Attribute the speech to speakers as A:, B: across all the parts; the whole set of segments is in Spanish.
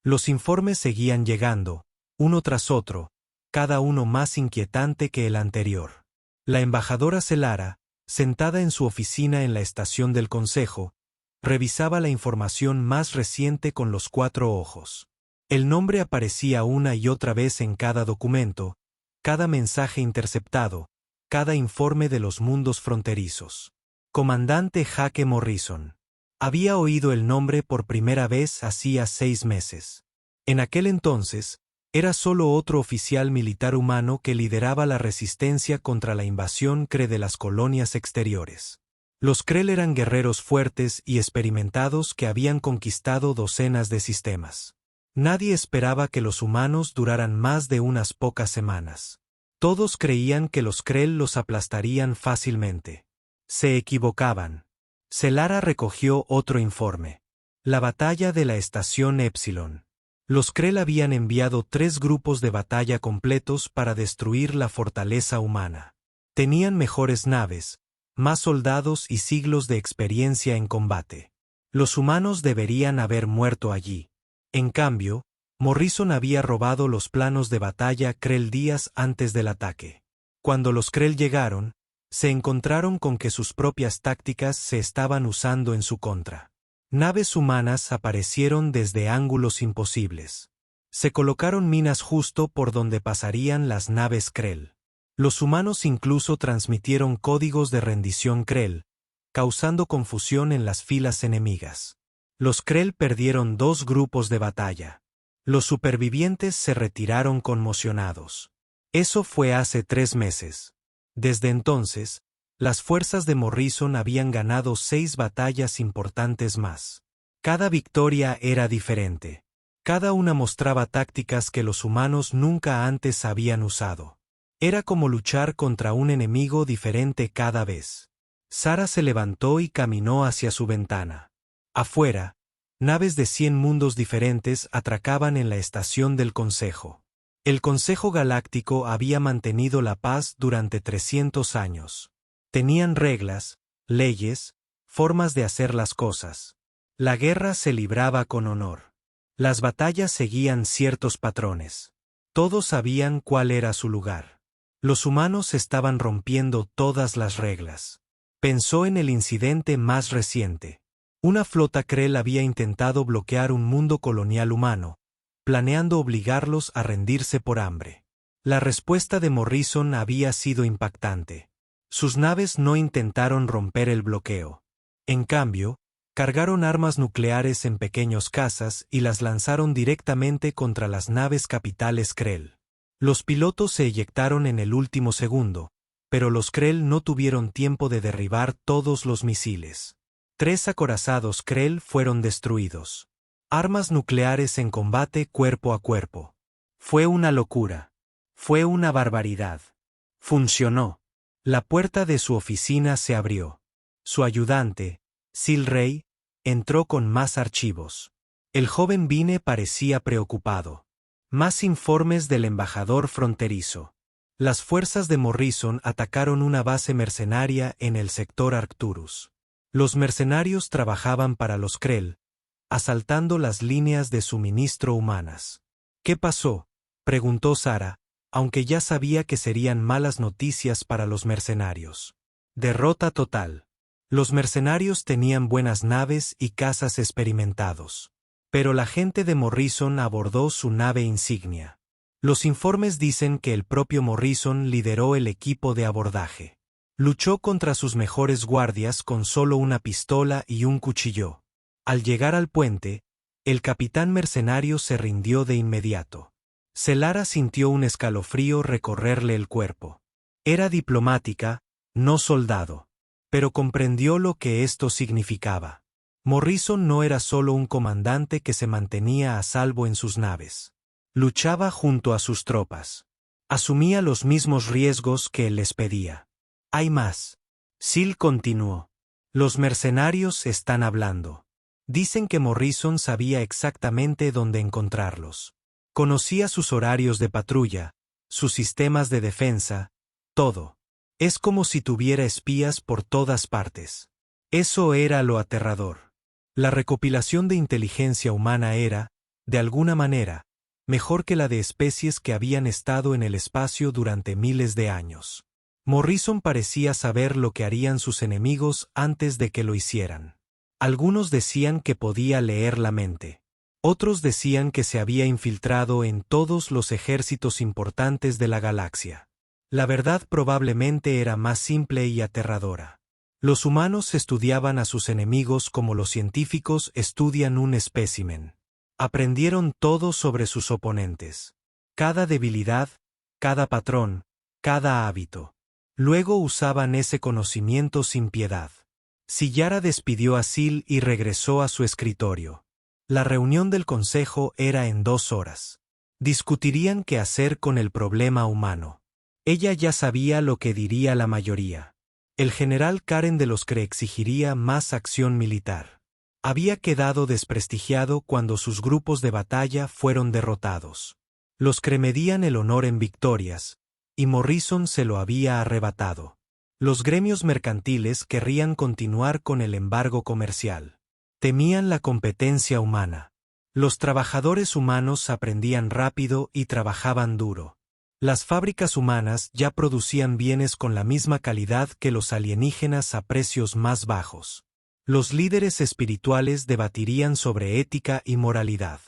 A: Los informes seguían llegando, uno tras otro, cada uno más inquietante que el anterior. La embajadora Celara, sentada en su oficina en la estación del Consejo, revisaba la información más reciente con los 4 ojos. El nombre aparecía una y otra vez en cada documento, cada mensaje interceptado, cada informe de los mundos fronterizos. Comandante Jake Morrison. Había oído el nombre por primera vez hacía 6 meses. En aquel entonces, era solo otro oficial militar humano que lideraba la resistencia contra la invasión Kree de las colonias exteriores. Los Kree eran guerreros fuertes y experimentados que habían conquistado docenas de sistemas. Nadie esperaba que los humanos duraran más de unas pocas semanas. Todos creían que los Krell los aplastarían fácilmente. Se equivocaban. Celara recogió otro informe. La batalla de la estación Epsilon. Los Krell habían enviado 3 grupos de batalla completos para destruir la fortaleza humana. Tenían mejores naves, más soldados y siglos de experiencia en combate. Los humanos deberían haber muerto allí. En cambio, Morrison había robado los planos de batalla Krell días antes del ataque. Cuando los Krell llegaron, se encontraron con que sus propias tácticas se estaban usando en su contra. Naves humanas aparecieron desde ángulos imposibles. Se colocaron minas justo por donde pasarían las naves Krell. Los humanos incluso transmitieron códigos de rendición Krell, causando confusión en las filas enemigas. Los Krell perdieron 2 grupos de batalla. Los supervivientes se retiraron conmocionados. Eso fue hace 3 meses. Desde entonces, las fuerzas de Morrison habían ganado 6 batallas importantes más. Cada victoria era diferente. Cada una mostraba tácticas que los humanos nunca antes habían usado. Era como luchar contra un enemigo diferente cada vez. Sara se levantó y caminó hacia su ventana. Afuera, naves de 100 mundos diferentes atracaban en la estación del Consejo. El Consejo Galáctico había mantenido la paz durante 300 años. Tenían reglas, leyes, formas de hacer las cosas. La guerra se libraba con honor. Las batallas seguían ciertos patrones. Todos sabían cuál era su lugar. Los humanos estaban rompiendo todas las reglas. Pensó en el incidente más reciente. Una flota Krell había intentado bloquear un mundo colonial humano, planeando obligarlos a rendirse por hambre. La respuesta de Morrison había sido impactante. Sus naves no intentaron romper el bloqueo. En cambio, cargaron armas nucleares en pequeños cazas y las lanzaron directamente contra las naves capitales Krell. Los pilotos se eyectaron en el último segundo, pero los Krell no tuvieron tiempo de derribar todos los misiles. 3 acorazados Krell fueron destruidos. Armas nucleares en combate cuerpo a cuerpo. Fue una locura. Fue una barbaridad. Funcionó. La puerta de su oficina se abrió. Su ayudante, Sil Rey, entró con más archivos. El joven Vine parecía preocupado. Más informes del embajador fronterizo. Las fuerzas de Morrison atacaron una base mercenaria en el sector Arcturus. Los mercenarios trabajaban para los Krell, asaltando las líneas de suministro humanas. ¿Qué pasó?, preguntó Sara, aunque ya sabía que serían malas noticias para los mercenarios. Derrota total. Los mercenarios tenían buenas naves y cazas experimentados. Pero la gente de Morrison abordó su nave insignia. Los informes dicen que el propio Morrison lideró el equipo de abordaje. Luchó contra sus mejores guardias con solo una pistola y un cuchillo. Al llegar al puente, el capitán mercenario se rindió de inmediato. Celara sintió un escalofrío recorrerle el cuerpo. Era diplomática, no soldado. Pero comprendió lo que esto significaba. Morrison no era solo un comandante que se mantenía a salvo en sus naves. Luchaba junto a sus tropas. Asumía los mismos riesgos que él les pedía. Hay más. Sil continuó. Los mercenarios están hablando. Dicen que Morrison sabía exactamente dónde encontrarlos. Conocía sus horarios de patrulla, sus sistemas de defensa, todo. Es como si tuviera espías por todas partes. Eso era lo aterrador. La recopilación de inteligencia humana era, de alguna manera, mejor que la de especies que habían estado en el espacio durante miles de años. Morrison parecía saber lo que harían sus enemigos antes de que lo hicieran. Algunos decían que podía leer la mente. Otros decían que se había infiltrado en todos los ejércitos importantes de la galaxia. La verdad probablemente era más simple y aterradora. Los humanos estudiaban a sus enemigos como los científicos estudian un espécimen. Aprendieron todo sobre sus oponentes. Cada debilidad, cada patrón, cada hábito. Luego usaban ese conocimiento sin piedad. Sillara despidió a Sil y regresó a su escritorio. La reunión del consejo era en 2 horas. Discutirían qué hacer con el problema humano. Ella ya sabía lo que diría la mayoría. El general Karen de los Kree exigiría más acción militar. Había quedado desprestigiado cuando sus grupos de batalla fueron derrotados. Los Kree medían el honor en victorias, y Morrison se lo había arrebatado. Los gremios mercantiles querrían continuar con el embargo comercial. Temían la competencia humana. Los trabajadores humanos aprendían rápido y trabajaban duro. Las fábricas humanas ya producían bienes con la misma calidad que los alienígenas a precios más bajos. Los líderes espirituales debatirían sobre ética y moralidad.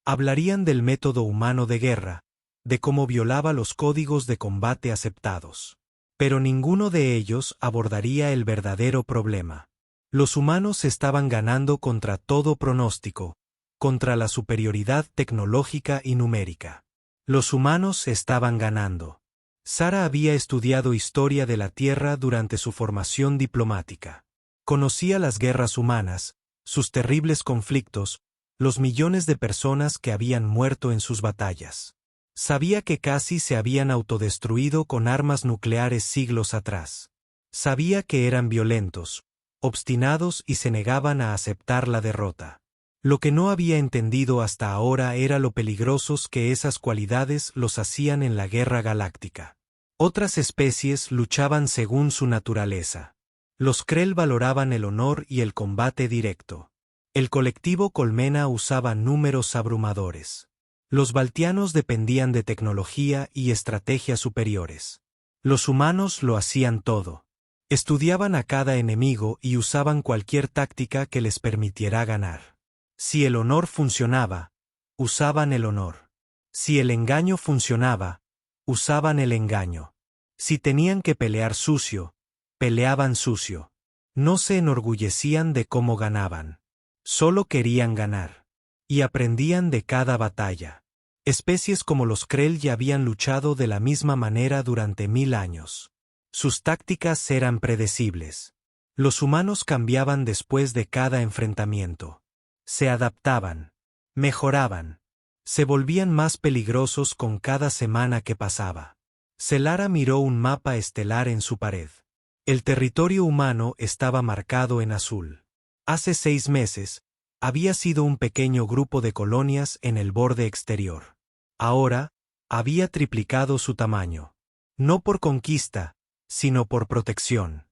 A: Hablarían del método humano de guerra, de cómo violaba los códigos de combate aceptados. Pero ninguno de ellos abordaría el verdadero problema. Los humanos estaban ganando contra todo pronóstico, contra la superioridad tecnológica y numérica. Los humanos estaban ganando. Sara había estudiado historia de la Tierra durante su formación diplomática. Conocía las guerras humanas, sus terribles conflictos, los millones de personas que habían muerto en sus batallas. Sabía que casi se habían autodestruido con armas nucleares siglos atrás. Sabía que eran violentos, obstinados y se negaban a aceptar la derrota. Lo que no había entendido hasta ahora era lo peligrosos que esas cualidades los hacían en la guerra galáctica. Otras especies luchaban según su naturaleza. Los Krell valoraban el honor y el combate directo. El colectivo Colmena usaba números abrumadores. Los Baltianos dependían de tecnología y estrategias superiores. Los humanos lo hacían todo. Estudiaban a cada enemigo y usaban cualquier táctica que les permitiera ganar. Si el honor funcionaba, usaban el honor. Si el engaño funcionaba, usaban el engaño. Si tenían que pelear sucio, peleaban sucio. No se enorgullecían de cómo ganaban. Solo querían ganar. Y aprendían de cada batalla. Especies como los Krell ya habían luchado de la misma manera durante 1000 años. Sus tácticas eran predecibles. Los humanos cambiaban después de cada enfrentamiento. Se adaptaban. Mejoraban. Se volvían más peligrosos con cada semana que pasaba. Selara miró un mapa estelar en su pared. El territorio humano estaba marcado en azul. Hace 6 meses, había sido un pequeño grupo de colonias en el borde exterior. Ahora, había triplicado su tamaño. No por conquista, sino por protección.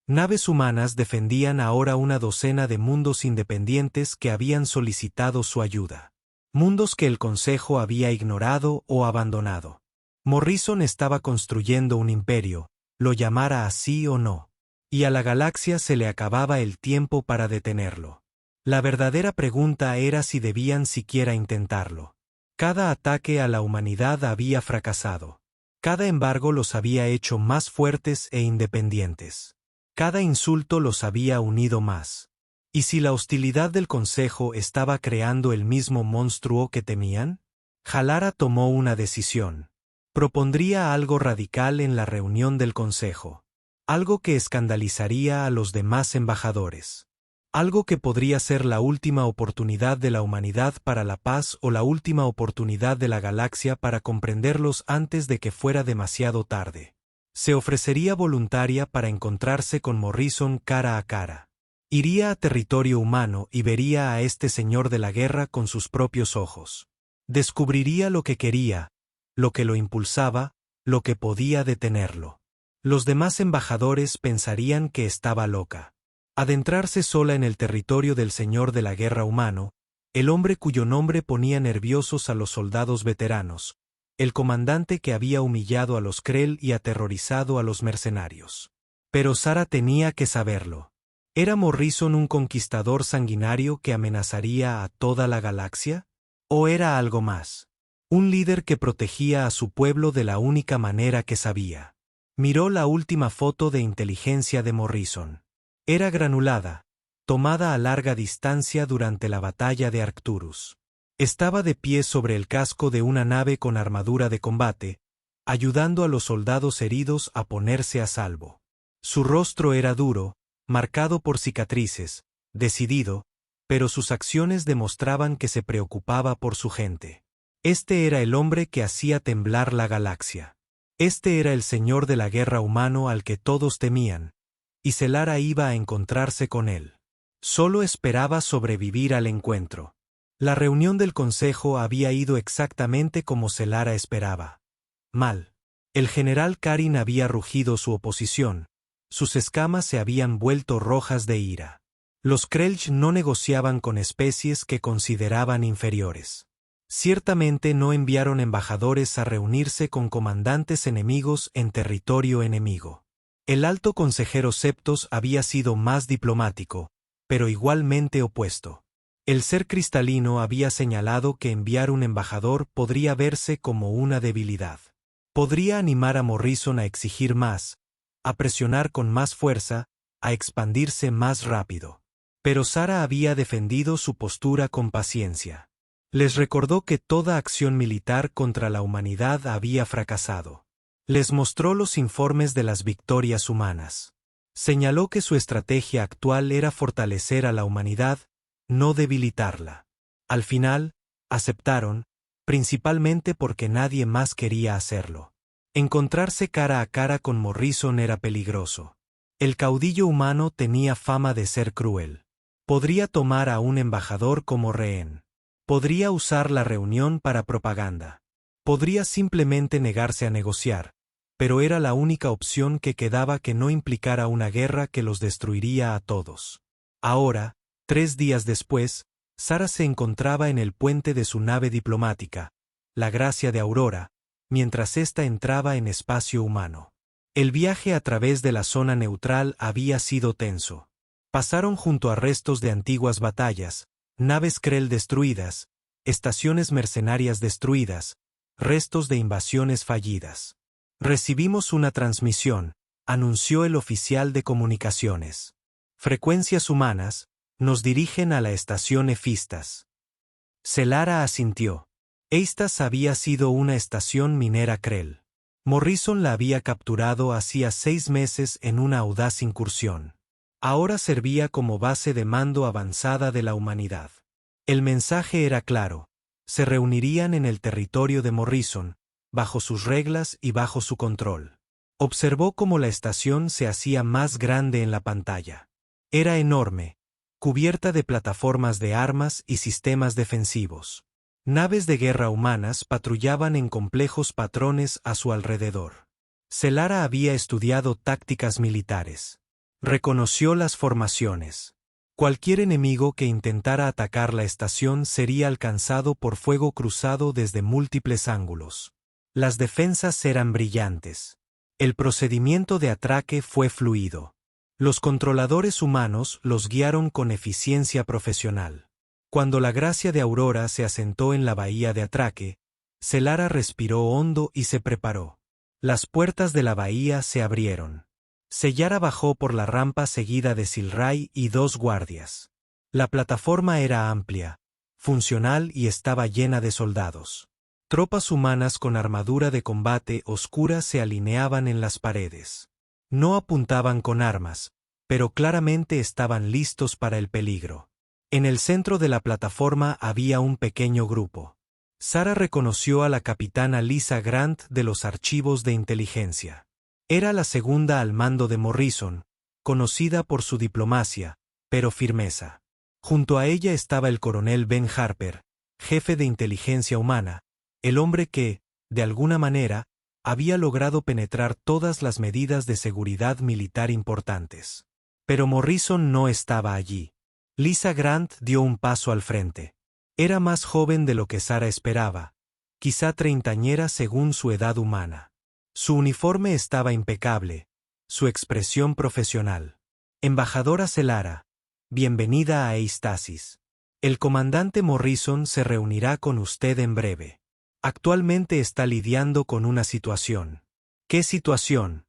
A: Naves humanas defendían ahora una docena de mundos independientes que habían solicitado su ayuda. Mundos que el Consejo había ignorado o abandonado. Morrison estaba construyendo un imperio, lo llamara así o no. Y a la galaxia se le acababa el tiempo para detenerlo. La verdadera pregunta era si debían siquiera intentarlo. Cada ataque a la humanidad había fracasado. Cada embargo los había hecho más fuertes e independientes. Cada insulto los había unido más. ¿Y si la hostilidad del Consejo estaba creando el mismo monstruo que temían? Jalara tomó una decisión. Propondría algo radical en la reunión del Consejo. Algo que escandalizaría a los demás embajadores. Algo que podría ser la última oportunidad de la humanidad para la paz o la última oportunidad de la galaxia para comprenderlos antes de que fuera demasiado tarde. Se ofrecería voluntaria para encontrarse con Morrison cara a cara. Iría a territorio humano y vería a este señor de la guerra con sus propios ojos. Descubriría lo que quería, lo que lo impulsaba, lo que podía detenerlo. Los demás embajadores pensarían que estaba loca. Adentrarse sola en el territorio del señor de la guerra humano, el hombre cuyo nombre ponía nerviosos a los soldados veteranos, el comandante que había humillado a los Krell y aterrorizado a los mercenarios. Pero Sarah tenía que saberlo. ¿Era Morrison un conquistador sanguinario que amenazaría a toda la galaxia? ¿O era algo más? Un líder que protegía a su pueblo de la única manera que sabía. Miró la última foto de inteligencia de Morrison. Era granulada, tomada a larga distancia durante la batalla de Arcturus. Estaba de pie sobre el casco de una nave con armadura de combate, ayudando a los soldados heridos a ponerse a salvo. Su rostro era duro, marcado por cicatrices, decidido, pero sus acciones demostraban que se preocupaba por su gente. Este era el hombre que hacía temblar la galaxia. Este era el señor de la guerra humano al que todos temían, y Selara iba a encontrarse con él. Solo esperaba sobrevivir al encuentro. La reunión del consejo había ido exactamente como Selara esperaba. Mal. El general Karin había rugido su oposición. Sus escamas se habían vuelto rojas de ira. Los Krelch no negociaban con especies que consideraban inferiores. Ciertamente no enviaron embajadores a reunirse con comandantes enemigos en territorio enemigo. El alto consejero Septos había sido más diplomático, pero igualmente opuesto. El ser cristalino había señalado que enviar un embajador podría verse como una debilidad. Podría animar a Morrison a exigir más, a presionar con más fuerza, a expandirse más rápido. Pero Sarah había defendido su postura con paciencia. Les recordó que toda acción militar contra la humanidad había fracasado. Les mostró los informes de las victorias humanas. Señaló que su estrategia actual era fortalecer a la humanidad, no debilitarla. Al final, aceptaron, principalmente porque nadie más quería hacerlo. Encontrarse cara a cara con Morrison era peligroso. El caudillo humano tenía fama de ser cruel. Podría tomar a un embajador como rehén. Podría usar la reunión para propaganda. Podría simplemente negarse a negociar, pero era la única opción que quedaba que no implicara una guerra que los destruiría a todos. Ahora, 3 días después, Sarah se encontraba en el puente de su nave diplomática, la Gracia de Aurora, mientras ésta entraba en espacio humano. El viaje a través de la zona neutral había sido tenso. Pasaron junto a restos de antiguas batallas, naves Krell destruidas, estaciones mercenarias destruidas, restos de invasiones fallidas. Recibimos una transmisión, anunció el oficial de comunicaciones. Frecuencias humanas, nos dirigen a la estación Efistas. Selara asintió. Estas había sido una estación minera Krell. Morrison la había capturado hacía 6 meses en una audaz incursión. Ahora servía como base de mando avanzada de la humanidad. El mensaje era claro. Se reunirían en el territorio de Morrison, bajo sus reglas y bajo su control. Observó cómo la estación se hacía más grande en la pantalla. Era enorme, cubierta de plataformas de armas y sistemas defensivos. Naves de guerra humanas patrullaban en complejos patrones a su alrededor. Selara había estudiado tácticas militares. Reconoció las formaciones. Cualquier enemigo que intentara atacar la estación sería alcanzado por fuego cruzado desde múltiples ángulos. Las defensas eran brillantes. El procedimiento de atraque fue fluido. Los controladores humanos los guiaron con eficiencia profesional. Cuando la Gracia de Aurora se asentó en la bahía de atraque, Selara respiró hondo y se preparó. Las puertas de la bahía se abrieron. Selara bajó por la rampa seguida de Silray y 2 guardias. La plataforma era amplia, funcional y estaba llena de soldados. Tropas humanas con armadura de combate oscura se alineaban en las paredes. No apuntaban con armas, pero claramente estaban listos para el peligro. En el centro de la plataforma había un pequeño grupo. Sarah reconoció a la capitana Lisa Grant de los archivos de inteligencia. Era la segunda al mando de Morrison, conocida por su diplomacia, pero firmeza. Junto a ella estaba el coronel Ben Harper, jefe de inteligencia humana, el hombre que, de alguna manera, había logrado penetrar todas las medidas de seguridad militar importantes. Pero Morrison no estaba allí. Lisa Grant dio un paso al frente. Era más joven de lo que Sara esperaba, quizá treintañera según su edad humana. Su uniforme estaba impecable, su expresión profesional. Embajadora Celara, bienvenida a Eistasis. El comandante Morrison se reunirá con usted en breve. Actualmente está lidiando con una situación. ¿Qué situación?,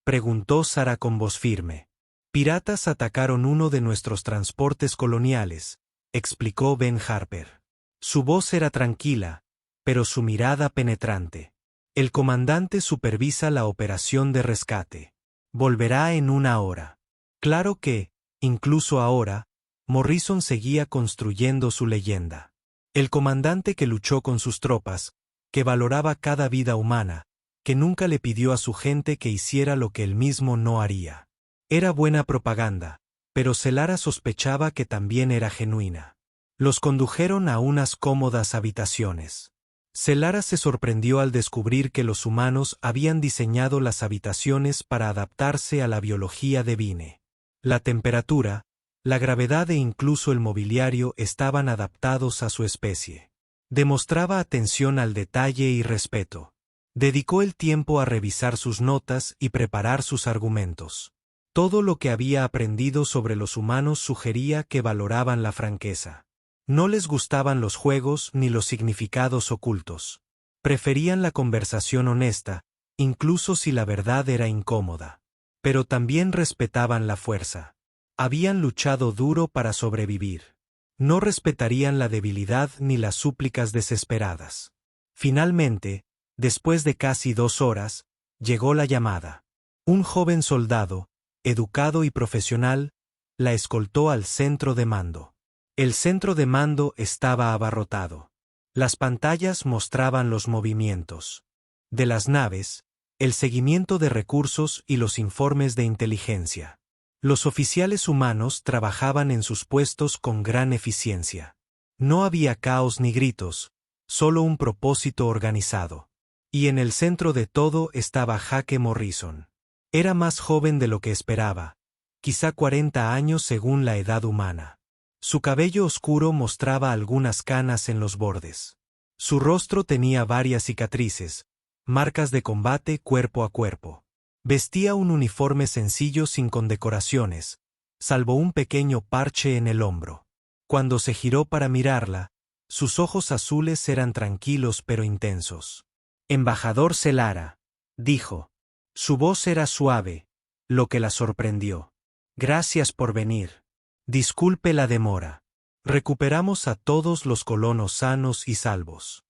A: preguntó Sara con voz firme. Piratas atacaron uno de nuestros transportes coloniales, explicó Ben Harper. Su voz era tranquila, pero su mirada penetrante. El comandante supervisa la operación de rescate. Volverá en una hora. Claro que, incluso ahora, Morrison seguía construyendo su leyenda. El comandante que luchó con sus tropas, que valoraba cada vida humana, que nunca le pidió a su gente que hiciera lo que él mismo no haría. Era buena propaganda, pero Celara sospechaba que también era genuina. Los condujeron a unas cómodas habitaciones. Celara se sorprendió al descubrir que los humanos habían diseñado las habitaciones para adaptarse a la biología de Vine. La temperatura, la gravedad e incluso el mobiliario estaban adaptados a su especie. Demostraba atención al detalle y respeto. Dedicó el tiempo a revisar sus notas y preparar sus argumentos. Todo lo que había aprendido sobre los humanos sugería que valoraban la franqueza. No les gustaban los juegos ni los significados ocultos. Preferían la conversación honesta, incluso si la verdad era incómoda. Pero también respetaban la fuerza. Habían luchado duro para sobrevivir. No respetarían la debilidad ni las súplicas desesperadas. Finalmente, después de casi 2 horas, llegó la llamada. Un joven soldado, educado y profesional, la escoltó al centro de mando. El centro de mando estaba abarrotado. Las pantallas mostraban los movimientos de las naves, el seguimiento de recursos y los informes de inteligencia. Los oficiales humanos trabajaban en sus puestos con gran eficiencia. No había caos ni gritos, solo un propósito organizado. Y en el centro de todo estaba Jake Morrison. Era más joven de lo que esperaba, quizá 40 años según la edad humana. Su cabello oscuro mostraba algunas canas en los bordes. Su rostro tenía varias cicatrices, marcas de combate cuerpo a cuerpo. Vestía un uniforme sencillo sin condecoraciones, salvo un pequeño parche en el hombro. Cuando se giró para mirarla, sus ojos azules eran tranquilos pero intensos. Embajador Celara, dijo. Su voz era suave, lo que la sorprendió. Gracias por venir. Disculpe la demora. Recuperamos a todos los colonos sanos y salvos.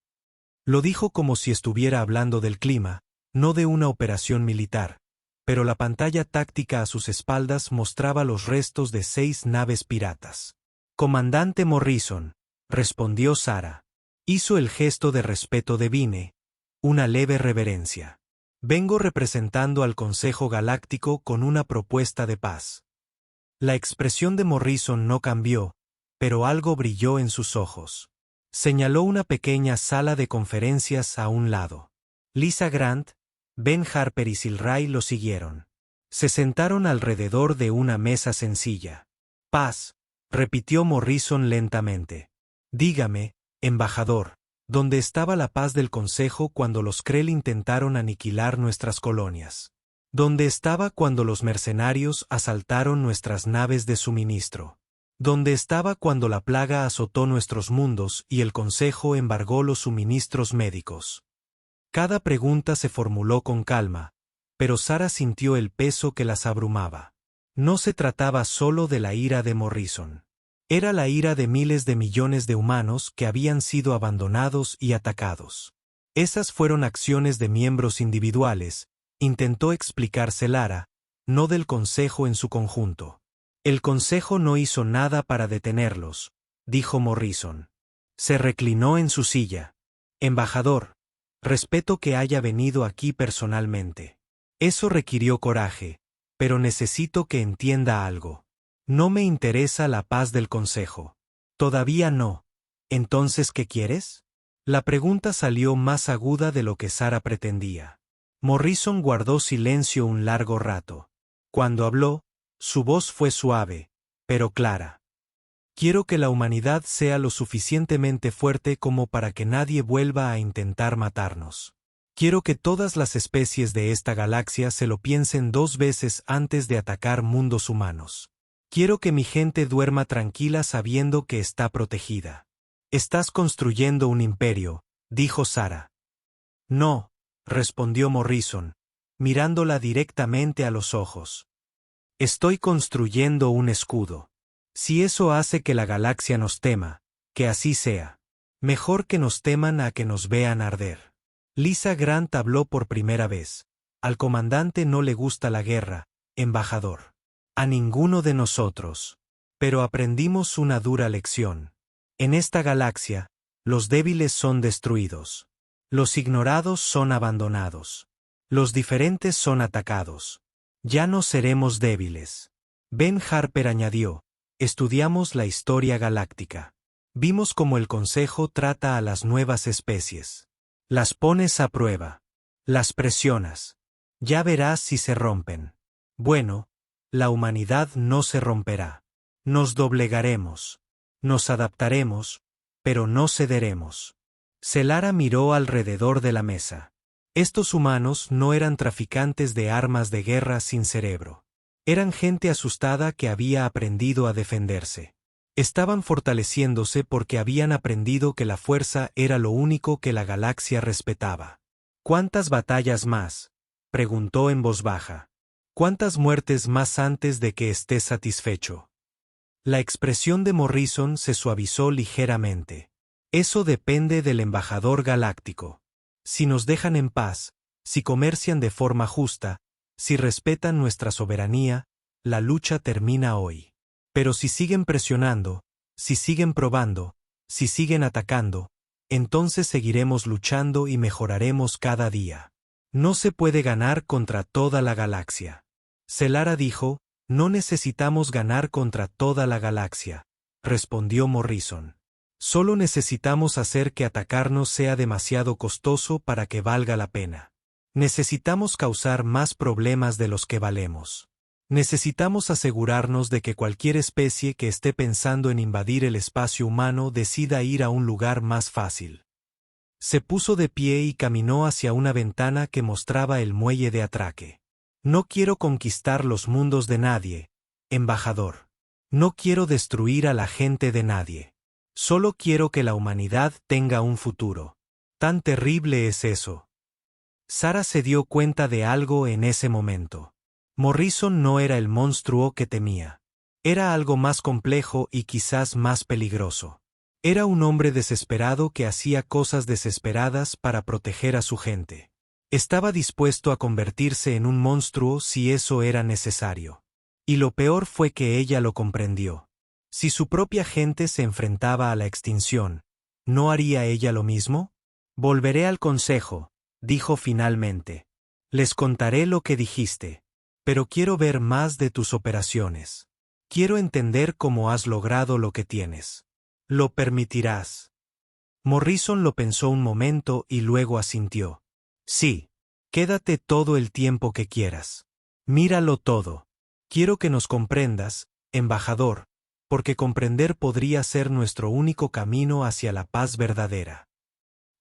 A: Lo dijo como si estuviera hablando del clima, no de una operación militar, pero la pantalla táctica a sus espaldas mostraba los restos de 6 naves piratas. Comandante Morrison, respondió Sara. Hizo el gesto de respeto de Vine, una leve reverencia. Vengo representando al Consejo Galáctico con una propuesta de paz. La expresión de Morrison no cambió, pero algo brilló en sus ojos. Señaló una pequeña sala de conferencias a un lado. Lisa Grant, Ben Harper y Silray lo siguieron. Se sentaron alrededor de una mesa sencilla. Paz, repitió Morrison lentamente. Dígame, embajador, ¿dónde estaba la paz del Consejo cuando los Krell intentaron aniquilar nuestras colonias? ¿Dónde estaba cuando los mercenarios asaltaron nuestras naves de suministro? ¿Dónde estaba cuando la plaga azotó nuestros mundos y el Consejo embargó los suministros médicos? Cada pregunta se formuló con calma, pero Sara sintió el peso que las abrumaba. No se trataba solo de la ira de Morrison. Era la ira de miles de millones de humanos que habían sido abandonados y atacados. Esas fueron acciones de miembros individuales, intentó explicar Celara, no del Consejo en su conjunto. El Consejo no hizo nada para detenerlos, dijo Morrison. Se reclinó en su silla. Embajador, respeto que haya venido aquí personalmente. Eso requirió coraje, pero necesito que entienda algo. No me interesa la paz del Consejo. Todavía no. ¿Entonces qué quieres? La pregunta salió más aguda de lo que Sara pretendía. Morrison guardó silencio un largo rato. Cuando habló, su voz fue suave, pero clara. Quiero que la humanidad sea lo suficientemente fuerte como para que nadie vuelva a intentar matarnos. Quiero que todas las especies de esta galaxia se lo piensen 2 veces antes de atacar mundos humanos. Quiero que mi gente duerma tranquila sabiendo que está protegida. Estás construyendo un imperio, dijo Sara. No, respondió Morrison, mirándola directamente a los ojos. Estoy construyendo un escudo. Si eso hace que la galaxia nos tema, que así sea. Mejor que nos teman a que nos vean arder. Lisa Grant habló por primera vez. Al comandante no le gusta la guerra, embajador. A ninguno de nosotros. Pero aprendimos una dura lección. En esta galaxia, los débiles son destruidos. Los ignorados son abandonados. Los diferentes son atacados. Ya no seremos débiles. Ben Harper añadió. Estudiamos la historia galáctica. Vimos cómo el Consejo trata a las nuevas especies. Las pones a prueba. Las presionas. Ya verás si se rompen. Bueno, la humanidad no se romperá. Nos doblegaremos. Nos adaptaremos, pero no cederemos. Selara miró alrededor de la mesa. Estos humanos no eran traficantes de armas de guerra sin cerebro. Eran gente asustada que había aprendido a defenderse. Estaban fortaleciéndose porque habían aprendido que la fuerza era lo único que la galaxia respetaba. ¿Cuántas batallas más?, preguntó en voz baja. ¿Cuántas muertes más antes de que estés satisfecho? La expresión de Morrison se suavizó ligeramente. Eso depende del embajador galáctico. Si nos dejan en paz, si comercian de forma justa, si respetan nuestra soberanía, la lucha termina hoy. Pero si siguen presionando, si siguen probando, si siguen atacando, entonces seguiremos luchando y mejoraremos cada día. No se puede ganar contra toda la galaxia. Selara dijo, no necesitamos ganar contra toda la galaxia, respondió Morrison. Solo necesitamos hacer que atacarnos sea demasiado costoso para que valga la pena. Necesitamos causar más problemas de los que valemos. Necesitamos asegurarnos de que cualquier especie que esté pensando en invadir el espacio humano decida ir a un lugar más fácil. Se puso de pie y caminó hacia una ventana que mostraba el muelle de atraque. No quiero conquistar los mundos de nadie, embajador. No quiero destruir a la gente de nadie. Solo quiero que la humanidad tenga un futuro. Tan terrible es eso. Sara se dio cuenta de algo en ese momento. Morrison no era el monstruo que temía. Era algo más complejo y quizás más peligroso. Era un hombre desesperado que hacía cosas desesperadas para proteger a su gente. Estaba dispuesto a convertirse en un monstruo si eso era necesario. Y lo peor fue que ella lo comprendió. Si su propia gente se enfrentaba a la extinción, ¿no haría ella lo mismo? Volveré al consejo, dijo finalmente. Les contaré lo que dijiste. Pero quiero ver más de tus operaciones. Quiero entender cómo has logrado lo que tienes. ¿Lo permitirás? Morrison lo pensó un momento y luego asintió. Sí. Quédate todo el tiempo que quieras. Míralo todo. Quiero que nos comprendas, embajador, porque comprender podría ser nuestro único camino hacia la paz verdadera.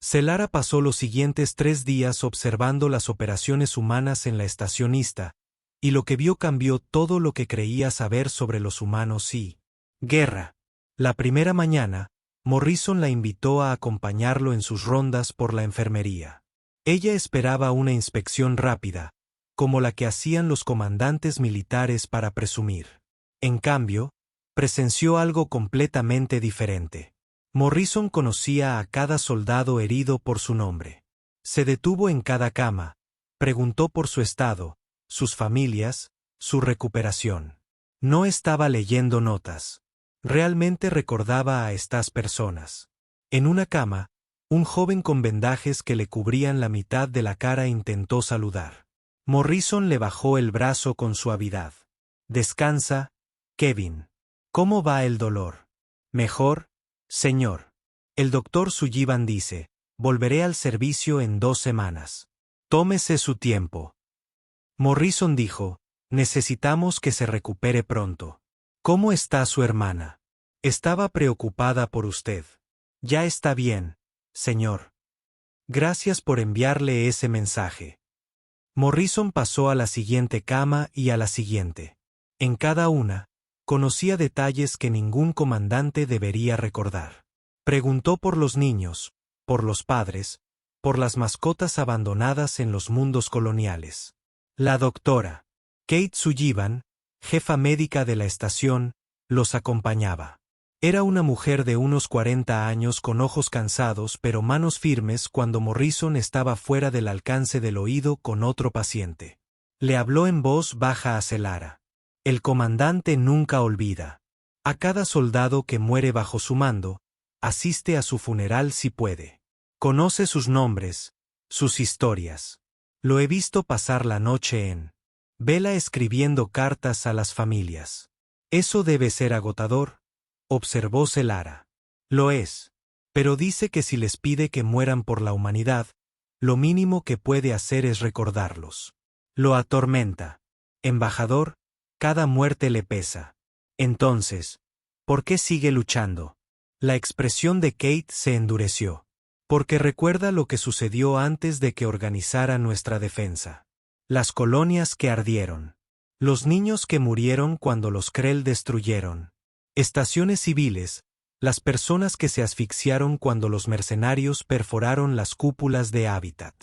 A: Selara pasó los siguientes 3 días observando las operaciones humanas en la estación Ista, y lo que vio cambió todo lo que creía saber sobre los humanos y guerra. La primera mañana, Morrison la invitó a acompañarlo en sus rondas por la enfermería. Ella esperaba una inspección rápida, como la que hacían los comandantes militares para presumir. En cambio, presenció algo completamente diferente. Morrison conocía a cada soldado herido por su nombre. Se detuvo en cada cama, preguntó por su estado, sus familias, su recuperación. No estaba leyendo notas. Realmente recordaba a estas personas. En una cama, un joven con vendajes que le cubrían la mitad de la cara intentó saludar. Morrison le bajó el brazo con suavidad. Descansa, Kevin. ¿Cómo va el dolor? Mejor, señor. El doctor Sullivan dice, volveré al servicio en 2 semanas. Tómese su tiempo. Morrison dijo, necesitamos que se recupere pronto. ¿Cómo está su hermana? Estaba preocupada por usted. Ya está bien, señor. Gracias por enviarle ese mensaje. Morrison pasó a la siguiente cama y a la siguiente. En cada una, conocía detalles que ningún comandante debería recordar. Preguntó por los niños, por los padres, por las mascotas abandonadas en los mundos coloniales. La doctora Kate Sullivan, jefa médica de la estación, los acompañaba. Era una mujer de unos 40 años con ojos cansados pero manos firmes cuando Morrison estaba fuera del alcance del oído con otro paciente. Le habló en voz baja a Celara. El comandante nunca olvida. A cada soldado que muere bajo su mando, asiste a su funeral si puede. Conoce sus nombres, sus historias. Lo he visto pasar la noche en vela escribiendo cartas a las familias. Eso debe ser agotador, observó Celara. Lo es. Pero dice que si les pide que mueran por la humanidad, lo mínimo que puede hacer es recordarlos. Lo atormenta. Embajador, cada muerte le pesa. Entonces, ¿por qué sigue luchando? La expresión de Kate se endureció. Porque recuerda lo que sucedió antes de que organizara nuestra defensa. Las colonias que ardieron. Los niños que murieron cuando los Krell destruyeron. Estaciones civiles, las personas que se asfixiaron cuando los mercenarios perforaron las cúpulas de hábitat.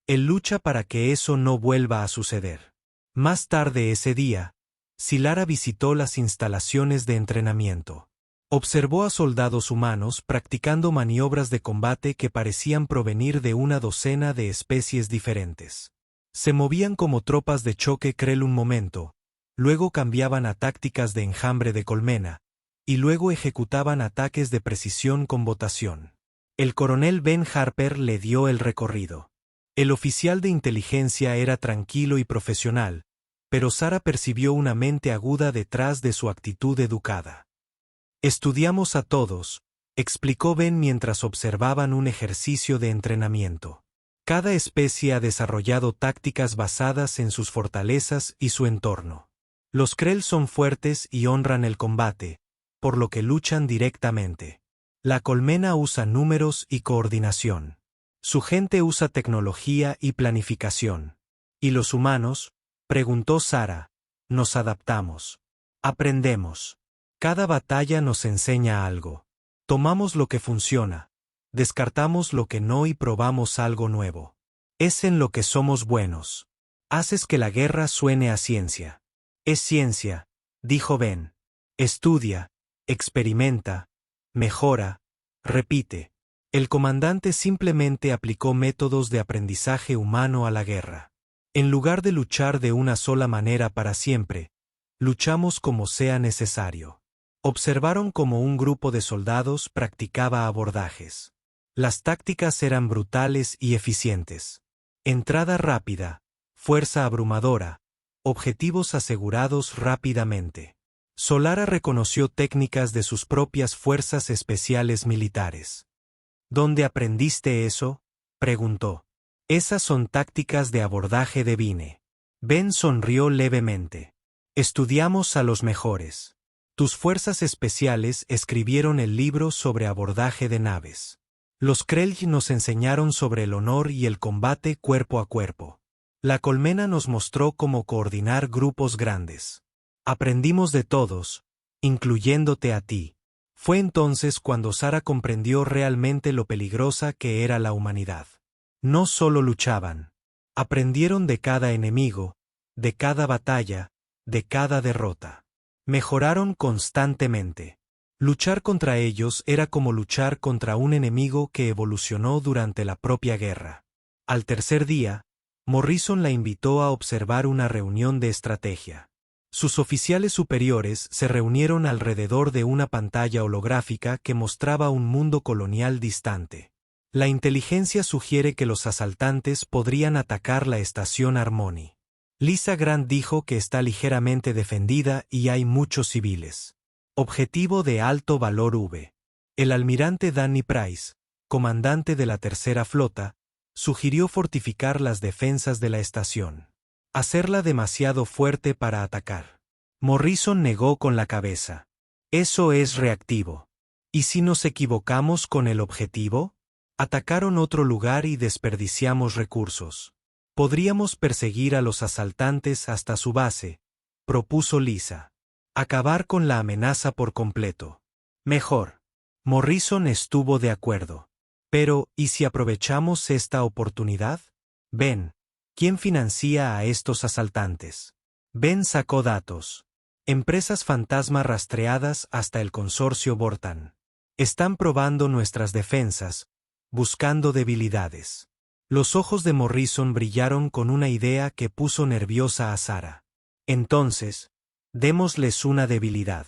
A: Él lucha para que eso no vuelva a suceder. Más tarde ese día, Celara visitó las instalaciones de entrenamiento. Observó a soldados humanos practicando maniobras de combate que parecían provenir de una docena de especies diferentes. Se movían como tropas de choque Krell un momento, luego cambiaban a tácticas de enjambre de colmena, y luego ejecutaban ataques de precisión con votación. El coronel Ben Harper le dio el recorrido. El oficial de inteligencia era tranquilo y profesional, pero Sara percibió una mente aguda detrás de su actitud educada. Estudiamos a todos, explicó Ben mientras observaban un ejercicio de entrenamiento. Cada especie ha desarrollado tácticas basadas en sus fortalezas y su entorno. Los Krell son fuertes y honran el combate, por lo que luchan directamente. La colmena usa números y coordinación. Su gente usa tecnología y planificación. ¿Y los humanos? Preguntó Sara. Nos adaptamos. Aprendemos. Cada batalla nos enseña algo. Tomamos lo que funciona, descartamos lo que no y probamos algo nuevo. Es en lo que somos buenos. Haces que la guerra suene a ciencia. Es ciencia, dijo Ben. Estudia, experimenta, mejora, repite. El comandante simplemente aplicó métodos de aprendizaje humano a la guerra. En lugar de luchar de una sola manera para siempre, luchamos como sea necesario. Observaron cómo un grupo de soldados practicaba abordajes. Las tácticas eran brutales y eficientes. Entrada rápida, fuerza abrumadora, objetivos asegurados rápidamente. Celara reconoció técnicas de sus propias fuerzas especiales militares. ¿Dónde aprendiste eso?, preguntó. Esas son tácticas de abordaje de Vine. Ben sonrió levemente. Estudiamos a los mejores. Tus fuerzas especiales escribieron el libro sobre abordaje de naves. Los Krell nos enseñaron sobre el honor y el combate cuerpo a cuerpo. La colmena nos mostró cómo coordinar grupos grandes. Aprendimos de todos, incluyéndote a ti. Fue entonces cuando Sara comprendió realmente lo peligrosa que era la humanidad. No solo luchaban. Aprendieron de cada enemigo, de cada batalla, de cada derrota. Mejoraron constantemente. Luchar contra ellos era como luchar contra un enemigo que evolucionó durante la propia guerra. Al tercer día, Morrison la invitó a observar una reunión de estrategia. Sus oficiales superiores se reunieron alrededor de una pantalla holográfica que mostraba un mundo colonial distante. La inteligencia sugiere que los asaltantes podrían atacar la estación Harmony. Lisa Grant dijo que está ligeramente defendida y hay muchos civiles. Objetivo de alto valor V. El almirante Danny Price, comandante de la Tercera Flota, sugirió fortificar las defensas de la estación. Hacerla demasiado fuerte para atacar. Morrison negó con la cabeza. Eso es reactivo. ¿Y si nos equivocamos con el objetivo? Atacaron otro lugar y desperdiciamos recursos. Podríamos perseguir a los asaltantes hasta su base, propuso Lisa. Acabar con la amenaza por completo. Mejor. Morrison estuvo de acuerdo. Pero, ¿y si aprovechamos esta oportunidad? Ben. ¿Quién financia a estos asaltantes? Ben sacó datos. Empresas fantasma rastreadas hasta el consorcio Vortan. Están probando nuestras defensas, buscando debilidades. Los ojos de Morrison brillaron con una idea que puso nerviosa a Sarah. Entonces, démosles una debilidad.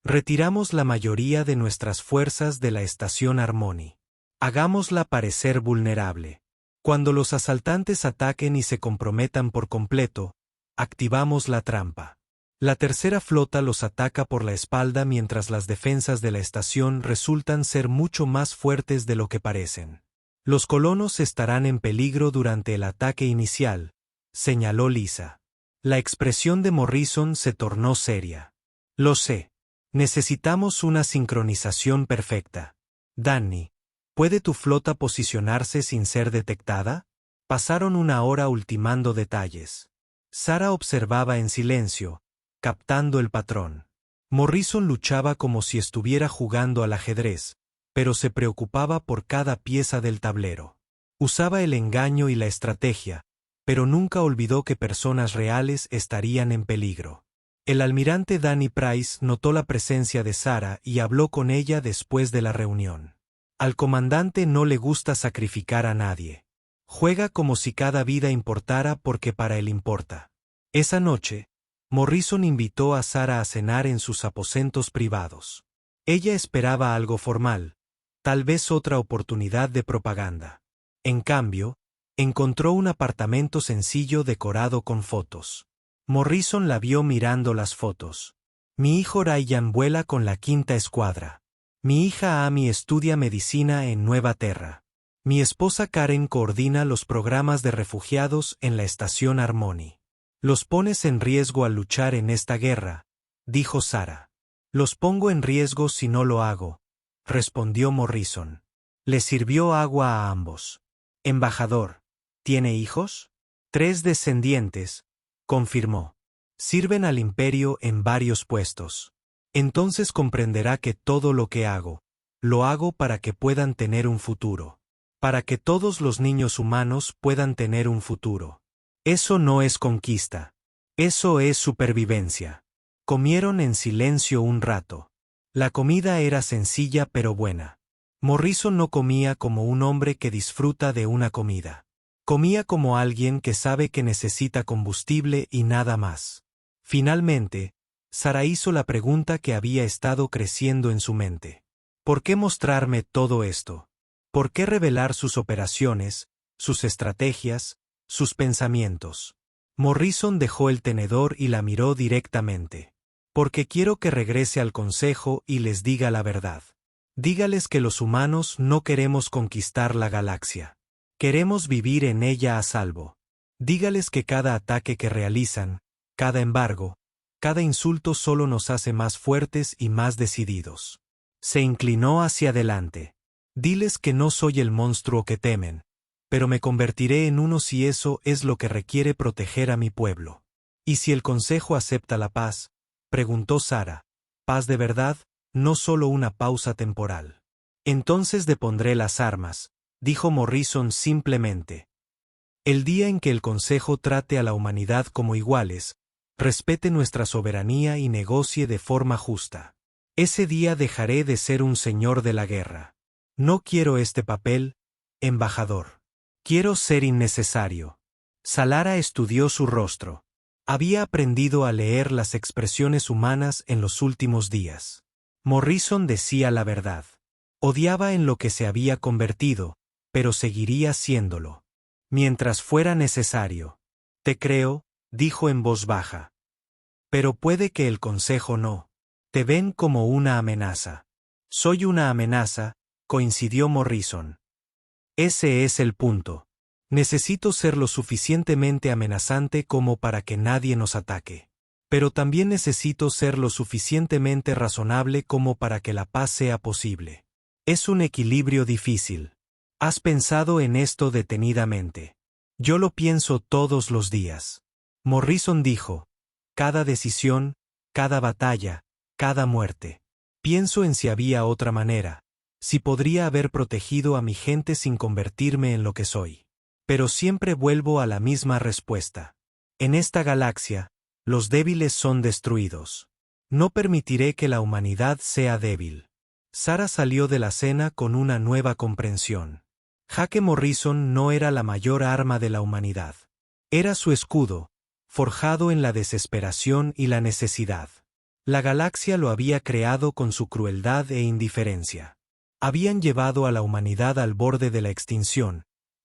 A: Retiramos la mayoría de nuestras fuerzas de la estación Harmony. Hagámosla parecer vulnerable. Cuando los asaltantes ataquen y se comprometan por completo, activamos la trampa. La tercera flota los ataca por la espalda mientras las defensas de la estación resultan ser mucho más fuertes de lo que parecen. Los colonos estarán en peligro durante el ataque inicial, señaló Lisa. La expresión de Morrison se tornó seria. Lo sé. Necesitamos una sincronización perfecta. Danny, ¿puede tu flota posicionarse sin ser detectada? Pasaron una hora ultimando detalles. Sarah observaba en silencio, captando el patrón. Morrison luchaba como si estuviera jugando al ajedrez, pero se preocupaba por cada pieza del tablero. Usaba el engaño y la estrategia, pero nunca olvidó que personas reales estarían en peligro. El almirante Danny Price notó la presencia de Sarah y habló con ella después de la reunión. Al comandante no le gusta sacrificar a nadie. Juega como si cada vida importara porque para él importa. Esa noche, Morrison invitó a Sarah a cenar en sus aposentos privados. Ella esperaba algo formal, tal vez otra oportunidad de propaganda. En cambio, encontró un apartamento sencillo decorado con fotos. Morrison la vio mirando las fotos. Mi hijo Ryan vuela con la 5ª escuadra. Mi hija Amy estudia medicina en Nueva Terra. Mi esposa Karen coordina los programas de refugiados en la estación Harmony. Los pones en riesgo al luchar en esta guerra, dijo Sarah. Los pongo en riesgo si no lo hago, respondió Morrison. Le sirvió agua a ambos. Embajador, ¿tiene hijos? 3 descendientes, confirmó. Sirven al imperio en varios puestos. Entonces comprenderá que todo lo que hago, lo hago para que puedan tener un futuro. Para que todos los niños humanos puedan tener un futuro. Eso no es conquista. Eso es supervivencia. Comieron en silencio un rato. La comida era sencilla pero buena. Morrison no comía como un hombre que disfruta de una comida. Comía como alguien que sabe que necesita combustible y nada más. Finalmente, Sarah hizo la pregunta que había estado creciendo en su mente. ¿Por qué mostrarme todo esto? ¿Por qué revelar sus operaciones, sus estrategias, sus pensamientos? Morrison dejó el tenedor y la miró directamente. Porque quiero que regrese al consejo y les diga la verdad. Dígales que los humanos no queremos conquistar la galaxia. Queremos vivir en ella a salvo. Dígales que cada ataque que realizan, cada embargo, cada insulto solo nos hace más fuertes y más decididos. Se inclinó hacia adelante. Diles que no soy el monstruo que temen, pero me convertiré en uno si eso es lo que requiere proteger a mi pueblo. ¿Y si el consejo acepta la paz? Preguntó Sarah. ¿Paz de verdad? No solo una pausa temporal. Entonces depondré las armas, dijo Morrison simplemente. El día en que el Consejo trate a la humanidad como iguales, respete nuestra soberanía y negocie de forma justa. Ese día dejaré de ser un señor de la guerra. No quiero este papel, embajador. Quiero ser innecesario. Salara estudió su rostro. Había aprendido a leer las expresiones humanas en los últimos días. Morrison decía la verdad. Odiaba en lo que se había convertido, pero seguiría siéndolo. Mientras fuera necesario. Te creo, dijo en voz baja. Pero puede que el consejo no. Te ven como una amenaza. Soy una amenaza, coincidió Morrison. Ese es el punto. Necesito ser lo suficientemente amenazante como para que nadie nos ataque. Pero también necesito ser lo suficientemente razonable como para que la paz sea posible. Es un equilibrio difícil. ¿Has pensado en esto detenidamente? Yo lo pienso todos los días. Morrison dijo, cada decisión, cada batalla, cada muerte. Pienso en si había otra manera, si podría haber protegido a mi gente sin convertirme en lo que soy. Pero siempre vuelvo a la misma respuesta. En esta galaxia, los débiles son destruidos. No permitiré que la humanidad sea débil. Sarah salió de la cena con una nueva comprensión. Jaque Morrison no era la mayor arma de la humanidad. Era su escudo, forjado en la desesperación y la necesidad. La galaxia lo había creado con su crueldad e indiferencia. Habían llevado a la humanidad al borde de la extinción,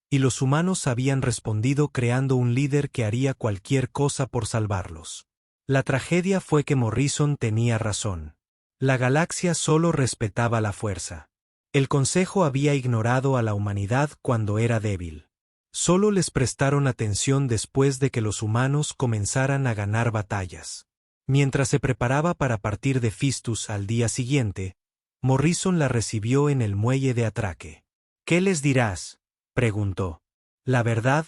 A: y los humanos habían respondido creando un líder que haría cualquier cosa por salvarlos. La tragedia fue que Morrison tenía razón. La galaxia solo respetaba la fuerza. El Consejo había ignorado a la humanidad cuando era débil. Solo les prestaron atención después de que los humanos comenzaran a ganar batallas. Mientras se preparaba para partir de Fistus al día siguiente, Morrison la recibió en el muelle de atraque. «¿Qué les dirás?», preguntó. «La verdad»,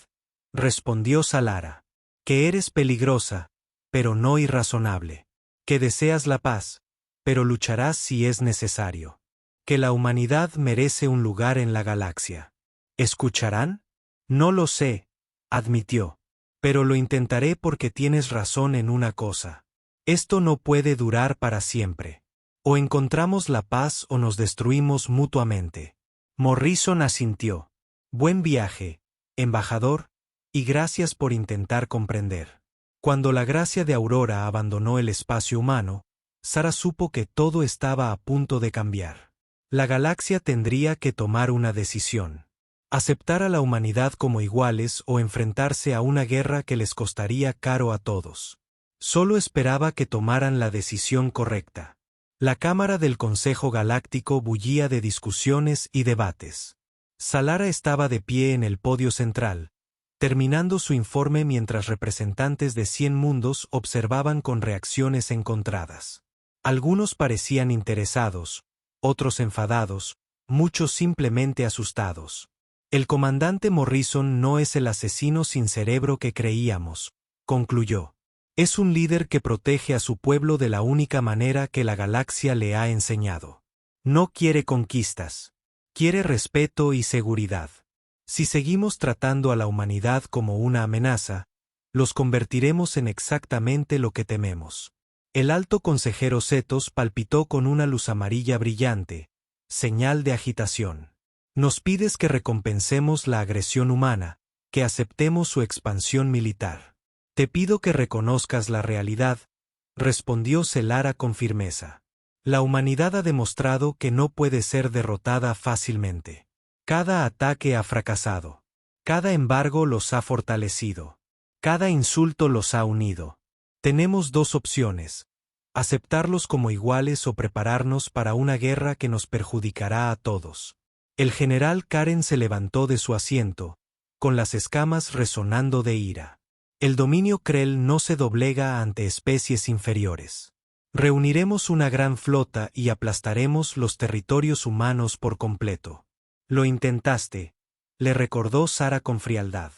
A: respondió Salara. «Que eres peligrosa, pero no irrazonable. Que deseas la paz, pero lucharás si es necesario. Que la humanidad merece un lugar en la galaxia». ¿Escucharán? No lo sé, admitió. Pero lo intentaré porque tienes razón en una cosa. Esto no puede durar para siempre. O encontramos la paz o nos destruimos mutuamente. Morrison asintió. Buen viaje, embajador, y gracias por intentar comprender. Cuando la gracia de Aurora abandonó el espacio humano, Sarah supo que todo estaba a punto de cambiar. La galaxia tendría que tomar una decisión. Aceptar a la humanidad como iguales o enfrentarse a una guerra que les costaría caro a todos. Solo esperaba que tomaran la decisión correcta. La Cámara del Consejo Galáctico bullía de discusiones y debates. Salara estaba de pie en el podio central, terminando su informe mientras representantes de 100 mundos observaban con reacciones encontradas. Algunos parecían interesados, otros enfadados, muchos simplemente asustados. El comandante Morrison no es el asesino sin cerebro que creíamos, concluyó. Es un líder que protege a su pueblo de la única manera que la galaxia le ha enseñado. No quiere conquistas. Quiere respeto y seguridad. Si seguimos tratando a la humanidad como una amenaza, los convertiremos en exactamente lo que tememos. El alto consejero Cetos palpitó con una luz amarilla brillante, señal de agitación. Nos pides que recompensemos la agresión humana, que aceptemos su expansión militar. Te pido que reconozcas la realidad, respondió Selara con firmeza. La humanidad ha demostrado que no puede ser derrotada fácilmente. Cada ataque ha fracasado. Cada embargo los ha fortalecido. Cada insulto los ha unido. Tenemos dos opciones: aceptarlos como iguales o prepararnos para una guerra que nos perjudicará a todos. El general Karen se levantó de su asiento, con las escamas resonando de ira. El dominio Krell no se doblega ante especies inferiores. Reuniremos una gran flota y aplastaremos los territorios humanos por completo. Lo intentaste, le recordó Sarah con frialdad.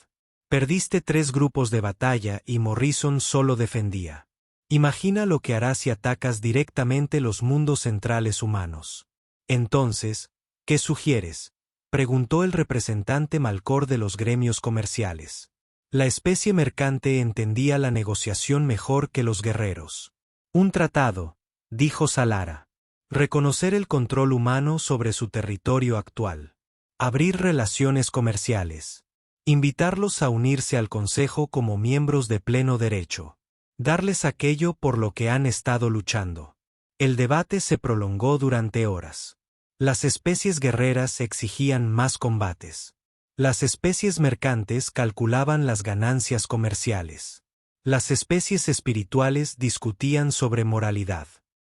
A: Perdiste 3 grupos de batalla y Morrison solo defendía. Imagina lo que harás si atacas directamente los mundos centrales humanos. Entonces, ¿qué sugieres?, preguntó el representante Malcor de los gremios comerciales. La especie mercante entendía la negociación mejor que los guerreros. Un tratado, dijo Salara. Reconocer el control humano sobre su territorio actual. Abrir relaciones comerciales. Invitarlos a unirse al Consejo como miembros de pleno derecho. Darles aquello por lo que han estado luchando. El debate se prolongó durante horas. Las especies guerreras exigían más combates. Las especies mercantes calculaban las ganancias comerciales. Las especies espirituales discutían sobre moralidad.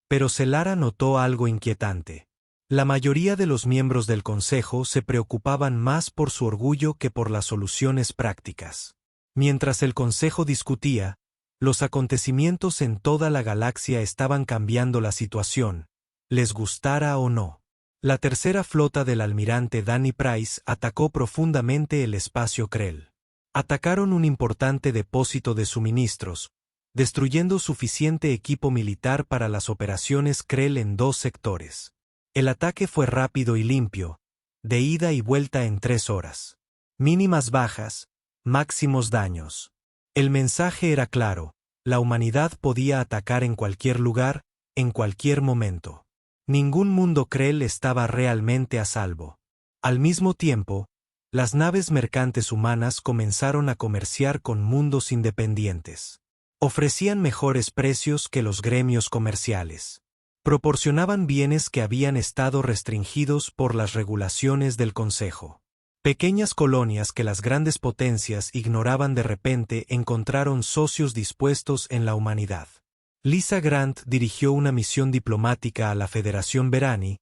A: Pero Selara notó algo inquietante. La mayoría de los miembros del Consejo se preocupaban más por su orgullo que por las soluciones prácticas. Mientras el Consejo discutía, Los acontecimientos en toda la galaxia estaban cambiando la situación, les gustara o no. La tercera flota del almirante Danny Price atacó profundamente el espacio Krell. Atacaron un importante depósito de suministros, destruyendo suficiente equipo militar para las operaciones Krell en 2 sectores. El ataque fue rápido y limpio, de ida y vuelta en 3 horas. Mínimas bajas, máximos daños. El mensaje era claro, la humanidad podía atacar en cualquier lugar, en cualquier momento. Ningún mundo Krell estaba realmente a salvo. Al mismo tiempo, las naves mercantes humanas comenzaron a comerciar con mundos independientes. Ofrecían mejores precios que los gremios comerciales. Proporcionaban bienes que habían estado restringidos por las regulaciones del Consejo. Pequeñas colonias que las grandes potencias ignoraban de repente encontraron socios dispuestos en la humanidad. Lisa Grant dirigió una misión diplomática a la Federación Verani,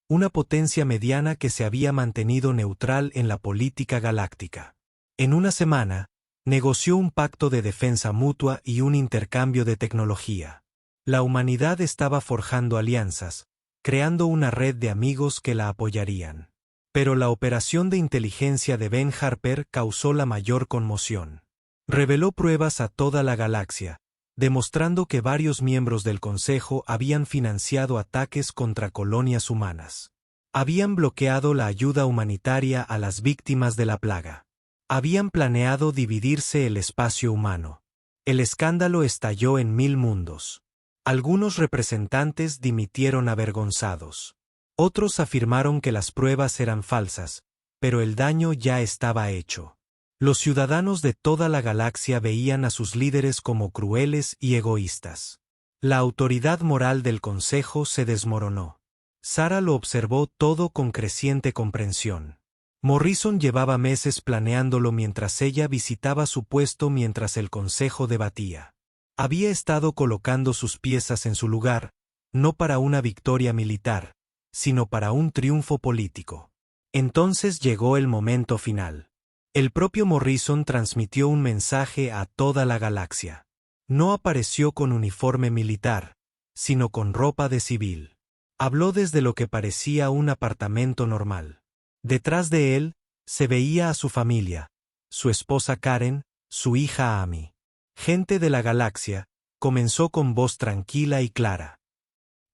A: una potencia mediana que se había mantenido neutral en la política galáctica. En una semana, negoció un pacto de defensa mutua y un intercambio de tecnología. La humanidad estaba forjando alianzas, creando una red de amigos que la apoyarían. Pero la operación de inteligencia de Ben Harper causó la mayor conmoción. Reveló pruebas a toda la galaxia, demostrando que varios miembros del Consejo habían financiado ataques contra colonias humanas. Habían bloqueado la ayuda humanitaria a las víctimas de la plaga. Habían planeado dividirse el espacio humano. El escándalo estalló en 1000 mundos. Algunos representantes dimitieron avergonzados. Otros afirmaron que las pruebas eran falsas, pero el daño ya estaba hecho. Los ciudadanos de toda la galaxia veían a sus líderes como crueles y egoístas. La autoridad moral del Consejo se desmoronó. Sara lo observó todo con creciente comprensión. Morrison llevaba meses planeándolo mientras ella visitaba su puesto mientras el Consejo debatía. Había estado colocando sus piezas en su lugar, no para una victoria militar, sino para un triunfo político. Entonces llegó el momento final. El propio Morrison transmitió un mensaje a toda la galaxia. No apareció con uniforme militar, sino con ropa de civil. Habló desde lo que parecía un apartamento normal. Detrás de él, se veía a su familia, su esposa Karen, su hija Amy. Gente de la galaxia, comenzó con voz tranquila y clara.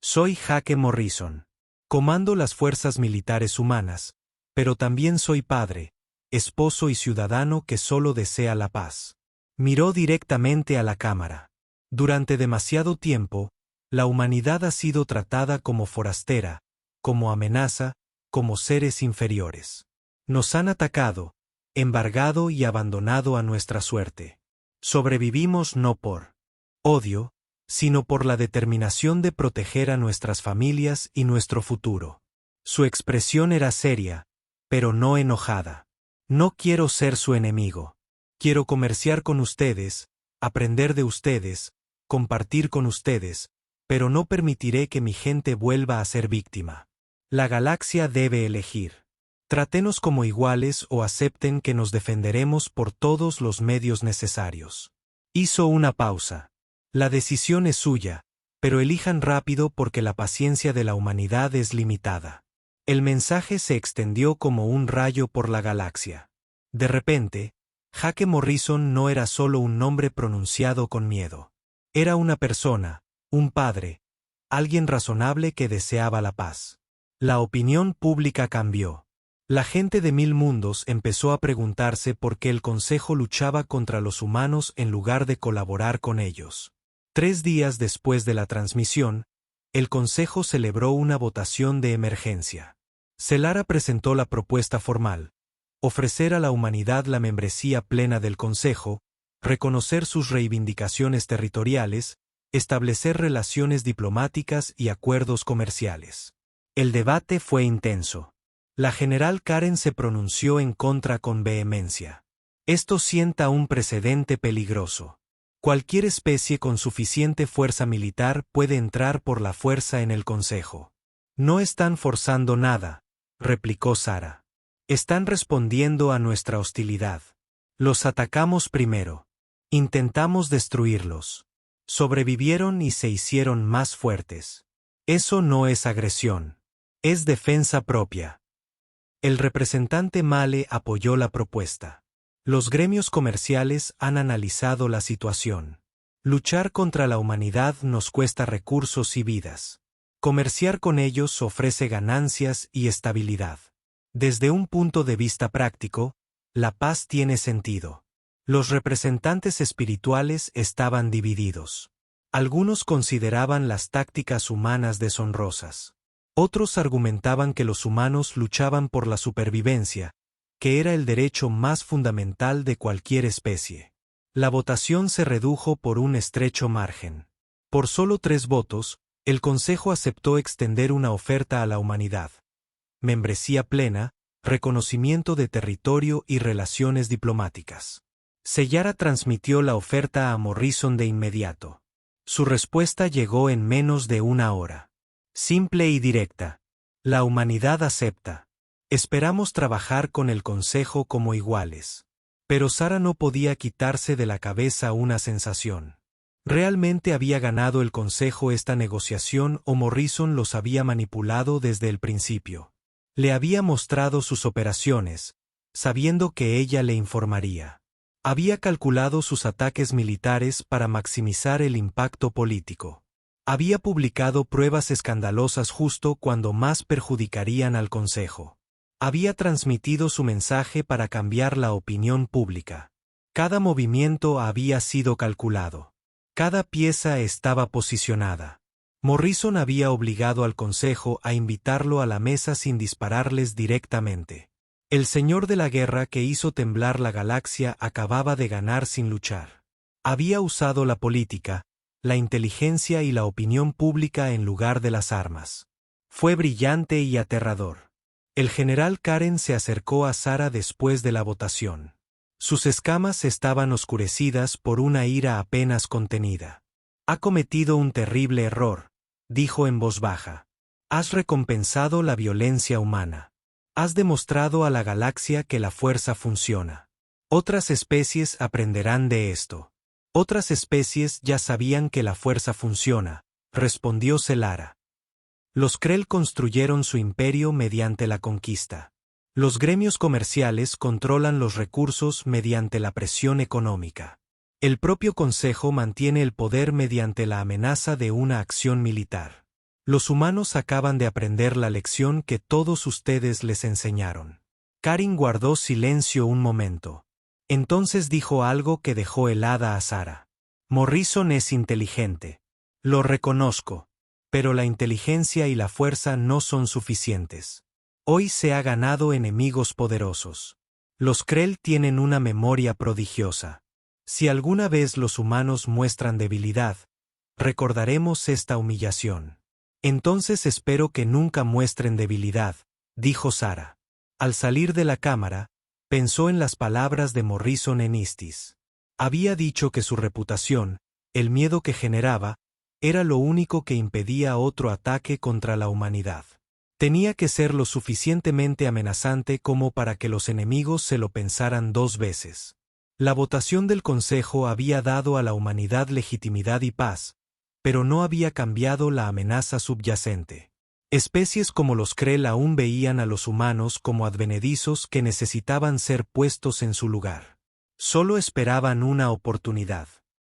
A: Soy Jake Morrison. Comando las fuerzas militares humanas, pero también soy padre, esposo y ciudadano que solo desea la paz. Miró directamente a la cámara. Durante demasiado tiempo, la humanidad ha sido tratada como forastera, como amenaza, como seres inferiores. Nos han atacado, embargado y abandonado a nuestra suerte. Sobrevivimos no por odio, sino por la determinación de proteger a nuestras familias y nuestro futuro. Su expresión era seria, pero no enojada. No quiero ser su enemigo. Quiero comerciar con ustedes, aprender de ustedes, compartir con ustedes, pero no permitiré que mi gente vuelva a ser víctima. La galaxia debe elegir. Trátenos como iguales o acepten que nos defenderemos por todos los medios necesarios. Hizo una pausa. La decisión es suya, pero elijan rápido porque la paciencia de la humanidad es limitada. El mensaje se extendió como un rayo por la galaxia. De repente, Jake Morrison no era solo un nombre pronunciado con miedo. Era una persona, un padre, alguien razonable que deseaba la paz. La opinión pública cambió. La gente de 1000 mundos empezó a preguntarse por qué el Consejo luchaba contra los humanos en lugar de colaborar con ellos. 3 días después de la transmisión, el Consejo celebró una votación de emergencia. Selara presentó la propuesta formal: ofrecer a la humanidad la membresía plena del Consejo, reconocer sus reivindicaciones territoriales, establecer relaciones diplomáticas y acuerdos comerciales. El debate fue intenso. La general Karen se pronunció en contra con vehemencia. Esto sienta un precedente peligroso. Cualquier especie con suficiente fuerza militar puede entrar por la fuerza en el Consejo. No están forzando nada, replicó Sara. Están respondiendo a nuestra hostilidad. Los atacamos primero. Intentamos destruirlos. Sobrevivieron y se hicieron más fuertes. Eso no es agresión. Es defensa propia. El representante Male apoyó la propuesta. Los gremios comerciales han analizado la situación. Luchar contra la humanidad nos cuesta recursos y vidas. Comerciar con ellos ofrece ganancias y estabilidad. Desde un punto de vista práctico, la paz tiene sentido. Los representantes espirituales estaban divididos. Algunos consideraban las tácticas humanas deshonrosas. Otros argumentaban que los humanos luchaban por la supervivencia, que era el derecho más fundamental de cualquier especie. La votación se redujo por un estrecho margen. Por solo 3 votos, el Consejo aceptó extender una oferta a la humanidad: membresía plena, reconocimiento de territorio y relaciones diplomáticas. Sellara transmitió la oferta a Morrison de inmediato. Su respuesta llegó en menos de 1 hora. Simple y directa. La humanidad acepta. Esperamos trabajar con el Consejo como iguales. Pero Sara no podía quitarse de la cabeza una sensación. ¿Realmente había ganado el Consejo esta negociación o Morrison los había manipulado desde el principio? Le había mostrado sus operaciones, sabiendo que ella le informaría. Había calculado sus ataques militares para maximizar el impacto político. Había publicado pruebas escandalosas justo cuando más perjudicarían al Consejo. Había transmitido su mensaje para cambiar la opinión pública. Cada movimiento había sido calculado. Cada pieza estaba posicionada. Morrison había obligado al Consejo a invitarlo a la mesa sin dispararles directamente. El señor de la guerra que hizo temblar la galaxia acababa de ganar sin luchar. Había usado la política, la inteligencia y la opinión pública en lugar de las armas. Fue brillante y aterrador. El general Karen se acercó a Sara después de la votación. Sus escamas estaban oscurecidas por una ira apenas contenida. «Ha cometido un terrible error», dijo en voz baja. «Has recompensado la violencia humana. Has demostrado a la galaxia que la fuerza funciona. Otras especies aprenderán de esto». «Otras especies ya sabían que la fuerza funciona», respondió Sellara. Los Krell construyeron su imperio mediante la conquista. Los gremios comerciales controlan los recursos mediante la presión económica. El propio Consejo mantiene el poder mediante la amenaza de una acción militar. Los humanos acaban de aprender la lección que todos ustedes les enseñaron. Karen guardó silencio un momento. Entonces dijo algo que dejó helada a Sara. Morrison es inteligente. Lo reconozco. Pero la inteligencia y la fuerza no son suficientes. Hoy se ha ganado enemigos poderosos. Los Krell tienen una memoria prodigiosa. Si alguna vez los humanos muestran debilidad, recordaremos esta humillación. Entonces espero que nunca muestren debilidad, dijo Sara. Al salir de la cámara, pensó en las palabras de Morrison en Istis. Había dicho que su reputación, el miedo que generaba, era lo único que impedía otro ataque contra la humanidad. Tenía que ser lo suficientemente amenazante como para que los enemigos se lo pensaran 2 veces. La votación del Consejo había dado a la humanidad legitimidad y paz, pero no había cambiado la amenaza subyacente. Especies como los Krell aún veían a los humanos como advenedizos que necesitaban ser puestos en su lugar. Solo esperaban una oportunidad.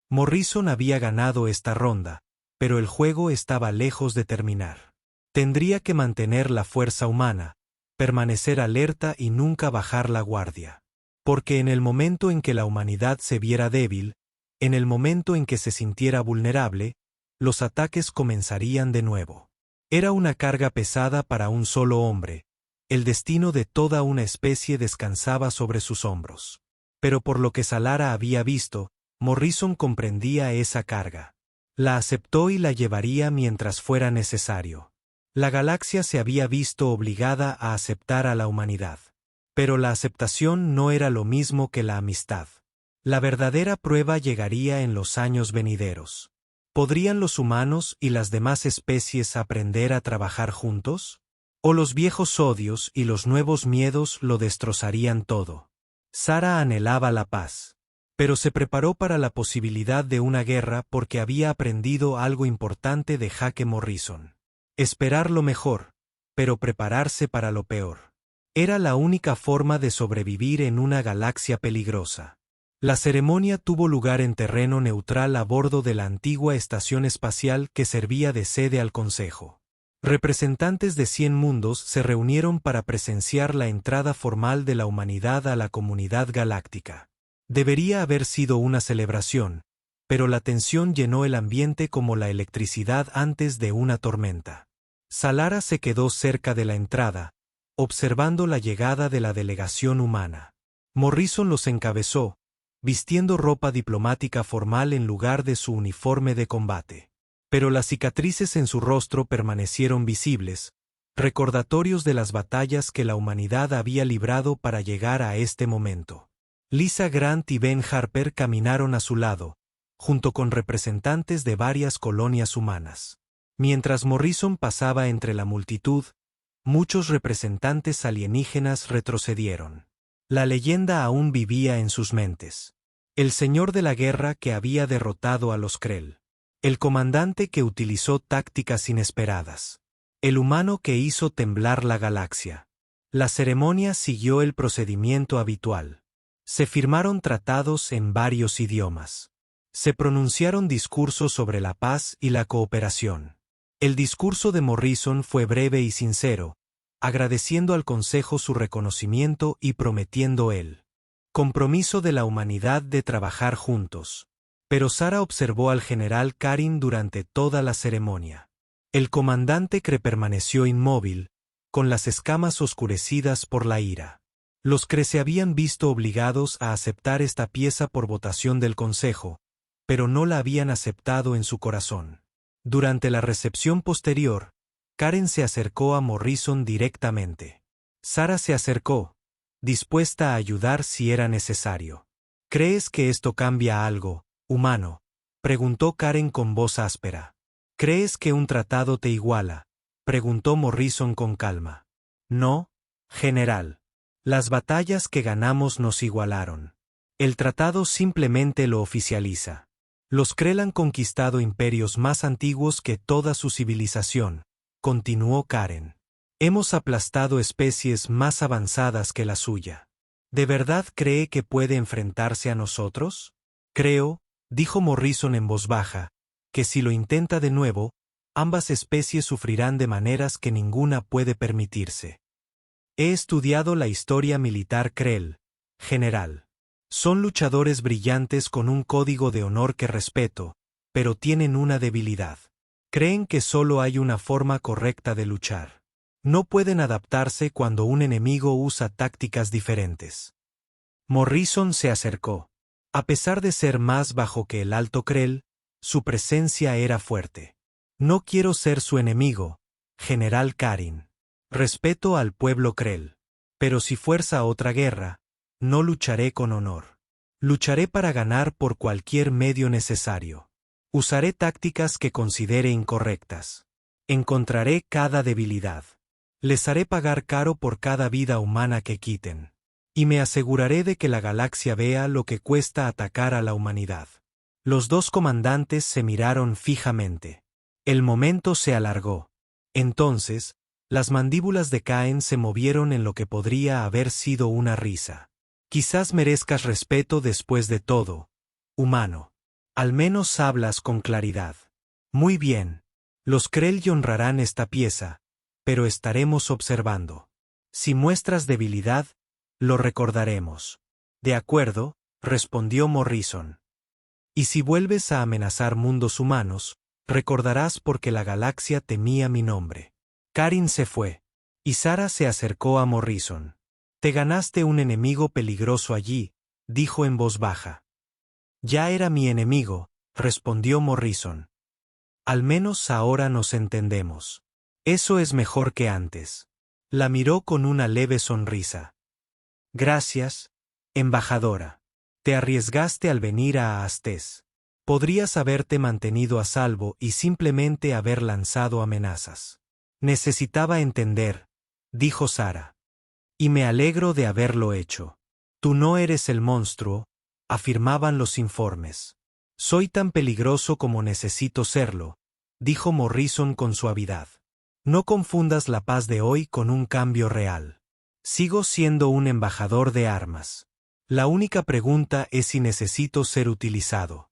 A: Morrison había ganado esta ronda, pero el juego estaba lejos de terminar. Tendría que mantener la fuerza humana, permanecer alerta y nunca bajar la guardia. Porque en el momento en que la humanidad se viera débil, en el momento en que se sintiera vulnerable, los ataques comenzarían de nuevo. Era una carga pesada para un solo hombre. El destino de toda una especie descansaba sobre sus hombros. Pero por lo que Sellara había visto, Morrison comprendía esa carga. La aceptó y la llevaría mientras fuera necesario. La galaxia se había visto obligada a aceptar a la humanidad. Pero la aceptación no era lo mismo que la amistad. La verdadera prueba llegaría en los años venideros. ¿Podrían los humanos y las demás especies aprender a trabajar juntos? ¿O los viejos odios y los nuevos miedos lo destrozarían todo? Sara anhelaba la paz. Pero se preparó para la posibilidad de una guerra porque había aprendido algo importante de Jaque Morrison. Esperar lo mejor, pero prepararse para lo peor. Era la única forma de sobrevivir en una galaxia peligrosa. La ceremonia tuvo lugar en terreno neutral a bordo de la antigua estación espacial que servía de sede al Consejo. Representantes de 100 mundos se reunieron para presenciar la entrada formal de la humanidad a la comunidad galáctica. Debería haber sido una celebración, pero la tensión llenó el ambiente como la electricidad antes de una tormenta. Salara se quedó cerca de la entrada, observando la llegada de la delegación humana. Morrison los encabezó, vistiendo ropa diplomática formal en lugar de su uniforme de combate. Pero las cicatrices en su rostro permanecieron visibles, recordatorios de las batallas que la humanidad había librado para llegar a este momento. Lisa Grant y Ben Harper caminaron a su lado, junto con representantes de varias colonias humanas. Mientras Morrison pasaba entre la multitud, muchos representantes alienígenas retrocedieron. La leyenda aún vivía en sus mentes. El señor de la guerra que había derrotado a los Krell. El comandante que utilizó tácticas inesperadas. El humano que hizo temblar la galaxia. La ceremonia siguió el procedimiento habitual. Se firmaron tratados en varios idiomas. Se pronunciaron discursos sobre la paz y la cooperación. El discurso de Morrison fue breve y sincero, agradeciendo al Consejo su reconocimiento y prometiendo el compromiso de la humanidad de trabajar juntos. Pero Sara observó al general Karin durante toda la ceremonia. El comandante Kree permaneció inmóvil, con las escamas oscurecidas por la ira. Los Kree se habían visto obligados a aceptar esta pieza por votación del Consejo, pero no la habían aceptado en su corazón. Durante la recepción posterior, Karen se acercó a Morrison directamente. Sara se acercó, dispuesta a ayudar si era necesario. ¿Crees que esto cambia algo, humano?, preguntó Karen con voz áspera. ¿Crees que un tratado te iguala?, preguntó Morrison con calma. No, general. Las batallas que ganamos nos igualaron. El tratado simplemente lo oficializa. Los Krell han conquistado imperios más antiguos que toda su civilización, continuó Karen. Hemos aplastado especies más avanzadas que la suya. ¿De verdad cree que puede enfrentarse a nosotros? Creo, dijo Morrison en voz baja, que si lo intenta de nuevo, ambas especies sufrirán de maneras que ninguna puede permitirse. He estudiado la historia militar Krell, general. Son luchadores brillantes con un código de honor que respeto, pero tienen una debilidad. Creen que solo hay una forma correcta de luchar. No pueden adaptarse cuando un enemigo usa tácticas diferentes. Morrison se acercó. A pesar de ser más bajo que el alto Krell, su presencia era fuerte. No quiero ser su enemigo, general Karin. Respeto al pueblo Krell. Pero si fuerza otra guerra, no lucharé con honor. Lucharé para ganar por cualquier medio necesario. Usaré tácticas que considere incorrectas. Encontraré cada debilidad. Les haré pagar caro por cada vida humana que quiten. Y me aseguraré de que la galaxia vea lo que cuesta atacar a la humanidad. Los dos comandantes se miraron fijamente. El momento se alargó. Entonces, las mandíbulas de Caen se movieron en lo que podría haber sido una risa. Quizás merezcas respeto después de todo, humano. Al menos hablas con claridad. Muy bien. Los Krell honrarán esta pieza, pero estaremos observando. Si muestras debilidad, lo recordaremos. De acuerdo, respondió Morrison. Y si vuelves a amenazar mundos humanos, recordarás porque la galaxia temía mi nombre. Karin se fue. Y Sara se acercó a Morrison. Te ganaste un enemigo peligroso allí, dijo en voz baja. Ya era mi enemigo, respondió Morrison. Al menos ahora nos entendemos. Eso es mejor que antes. La miró con una leve sonrisa. Gracias, embajadora. Te arriesgaste al venir a Astés. Podrías haberte mantenido a salvo y simplemente haber lanzado amenazas. Necesitaba entender, dijo Sara. Y me alegro de haberlo hecho. Tú no eres el monstruo, afirmaban los informes. Soy tan peligroso como necesito serlo, dijo Morrison con suavidad. No confundas la paz de hoy con un cambio real. Sigo siendo un embajador de armas. La única pregunta es si necesito ser utilizado.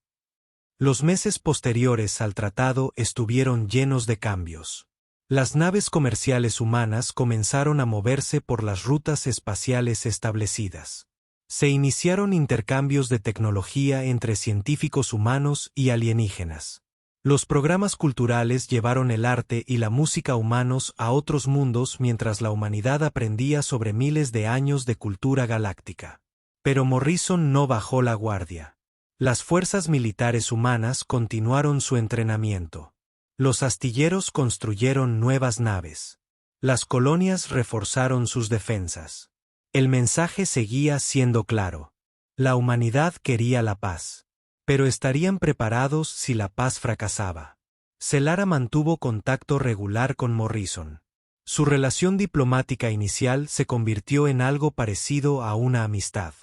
A: Los meses posteriores al tratado estuvieron llenos de cambios. Las naves comerciales humanas comenzaron a moverse por las rutas espaciales establecidas. Se iniciaron intercambios de tecnología entre científicos humanos y alienígenas. Los programas culturales llevaron el arte y la música humanos a otros mundos mientras la humanidad aprendía sobre miles de años de cultura galáctica. Pero Morrison no bajó la guardia. Las fuerzas militares humanas continuaron su entrenamiento. Los astilleros construyeron nuevas naves. Las colonias reforzaron sus defensas. El mensaje seguía siendo claro. La humanidad quería la paz. Pero estarían preparados si la paz fracasaba. Selara mantuvo contacto regular con Morrison. Su relación diplomática inicial se convirtió en algo parecido a una amistad.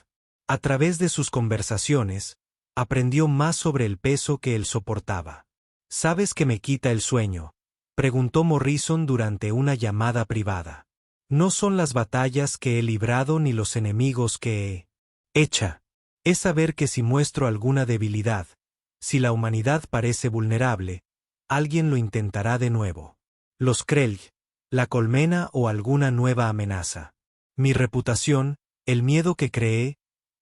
A: A través de sus conversaciones, aprendió más sobre el peso que él soportaba. ¿Sabes qué me quita el sueño?, preguntó Morrison durante una llamada privada. No son las batallas que he librado ni los enemigos que he hecho. Es saber que si muestro alguna debilidad, si la humanidad parece vulnerable, alguien lo intentará de nuevo. Los Krell, la colmena o alguna nueva amenaza. Mi reputación, el miedo que creé,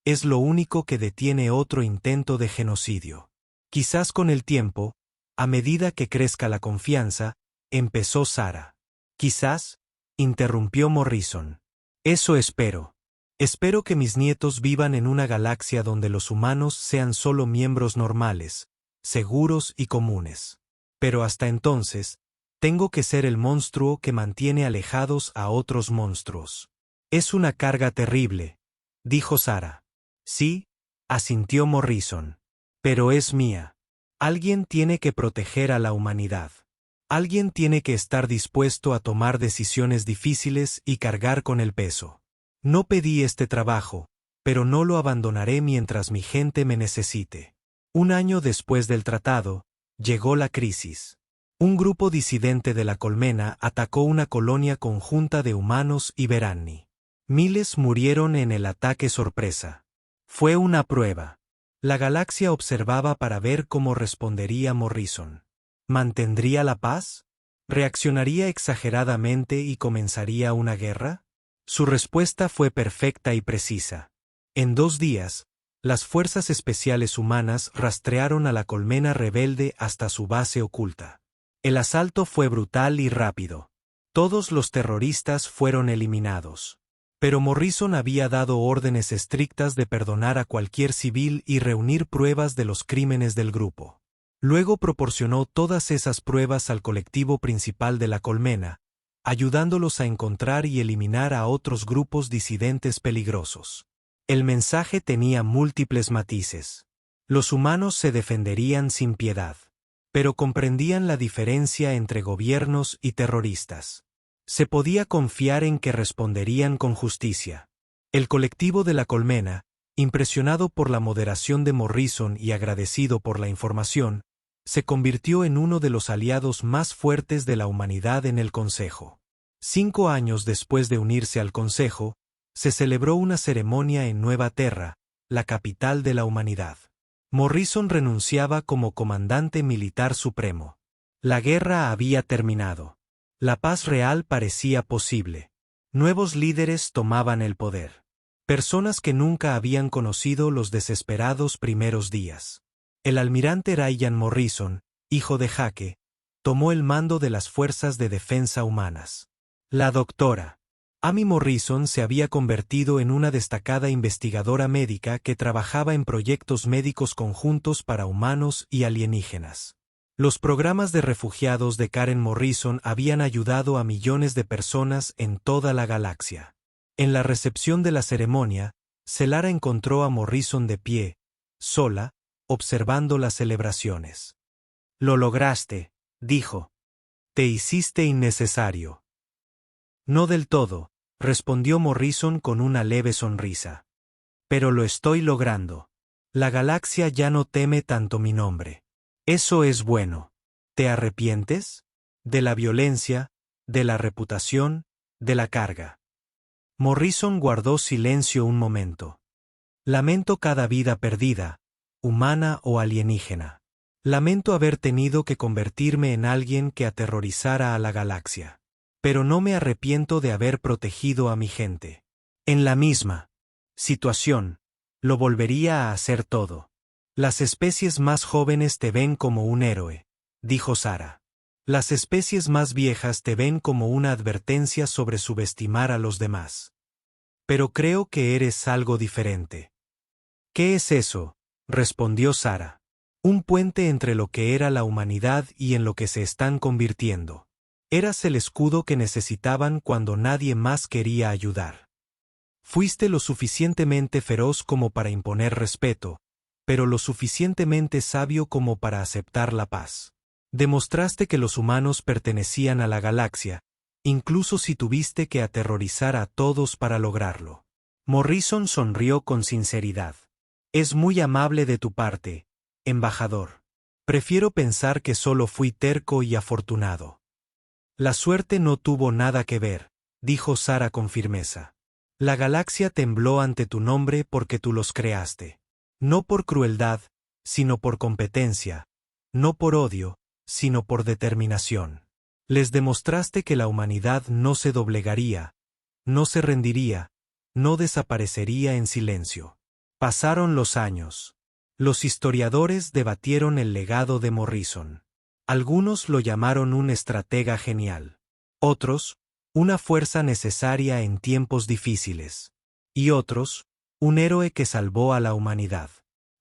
A: es lo único que detiene otro intento de genocidio. Quizás con el tiempo, a medida que crezca la confianza, empezó Sara. Quizás, interrumpió Morrison. Eso espero. Espero que mis nietos vivan en una galaxia donde los humanos sean solo miembros normales, seguros y comunes. Pero hasta entonces, tengo que ser el monstruo que mantiene alejados a otros monstruos. Es una carga terrible, dijo Sara. Sí, asintió Morrison. Pero es mía. Alguien tiene que proteger a la humanidad. Alguien tiene que estar dispuesto a tomar decisiones difíciles y cargar con el peso. No pedí este trabajo, pero no lo abandonaré mientras mi gente me necesite. Un año después del tratado, llegó la crisis. Un grupo disidente de la colmena atacó una colonia conjunta de humanos y Veranni. Miles murieron en el ataque sorpresa. Fue una prueba. La galaxia observaba para ver cómo respondería Morrison. ¿Mantendría la paz? ¿Reaccionaría exageradamente y comenzaría una guerra? Su respuesta fue perfecta y precisa. En 2 días, las fuerzas especiales humanas rastrearon a la colmena rebelde hasta su base oculta. El asalto fue brutal y rápido. Todos los terroristas fueron eliminados. Pero Morrison había dado órdenes estrictas de perdonar a cualquier civil y reunir pruebas de los crímenes del grupo. Luego proporcionó todas esas pruebas al colectivo principal de la colmena, ayudándolos a encontrar y eliminar a otros grupos disidentes peligrosos. El mensaje tenía múltiples matices. Los humanos se defenderían sin piedad, pero comprendían la diferencia entre gobiernos y terroristas. Se podía confiar en que responderían con justicia. El colectivo de la colmena, impresionado por la moderación de Morrison y agradecido por la información, se convirtió en uno de los aliados más fuertes de la humanidad en el Consejo. 5 años después de unirse al Consejo, se celebró una ceremonia en Nueva Terra, la capital de la humanidad. Morrison renunciaba como comandante militar supremo. La guerra había terminado. La paz real parecía posible. Nuevos líderes tomaban el poder. Personas que nunca habían conocido los desesperados primeros días. El almirante Ryan Morrison, hijo de Jake, tomó el mando de las fuerzas de defensa humanas. La doctora Amy Morrison se había convertido en una destacada investigadora médica que trabajaba en proyectos médicos conjuntos para humanos y alienígenas. Los programas de refugiados de Karen Morrison habían ayudado a millones de personas en toda la galaxia. En la recepción de la ceremonia, Selara encontró a Morrison de pie, sola, observando las celebraciones. «Lo lograste», dijo. «Te hiciste innecesario». «No del todo», respondió Morrison con una leve sonrisa. «Pero lo estoy logrando. La galaxia ya no teme tanto mi nombre. Eso es bueno. ¿Te arrepientes? De la violencia, de la reputación, de la carga. Morrison guardó silencio un momento. Lamento cada vida perdida, humana o alienígena. Lamento haber tenido que convertirme en alguien que aterrorizara a la galaxia. Pero no me arrepiento de haber protegido a mi gente. En la misma situación, lo volvería a hacer todo. Las especies más jóvenes te ven como un héroe, dijo Sara. Las especies más viejas te ven como una advertencia sobre subestimar a los demás. Pero creo que eres algo diferente. ¿Qué es eso?, respondió Sara. Un puente entre lo que era la humanidad y en lo que se están convirtiendo. Eras el escudo que necesitaban cuando nadie más quería ayudar. Fuiste lo suficientemente feroz como para imponer respeto, pero lo suficientemente sabio como para aceptar la paz. Demostraste que los humanos pertenecían a la galaxia, incluso si tuviste que aterrorizar a todos para lograrlo. Morrison sonrió con sinceridad. Es muy amable de tu parte, embajador. Prefiero pensar que solo fui terco y afortunado. La suerte no tuvo nada que ver, dijo Sara con firmeza. La galaxia tembló ante tu nombre porque tú los creaste. No por crueldad, sino por competencia. No por odio, sino por determinación. Les demostraste que la humanidad no se doblegaría, no se rendiría, no desaparecería en silencio. Pasaron los años. Los historiadores debatieron el legado de Morrison. Algunos lo llamaron un estratega genial. Otros, una fuerza necesaria en tiempos difíciles. Y otros, un héroe que salvó a la humanidad.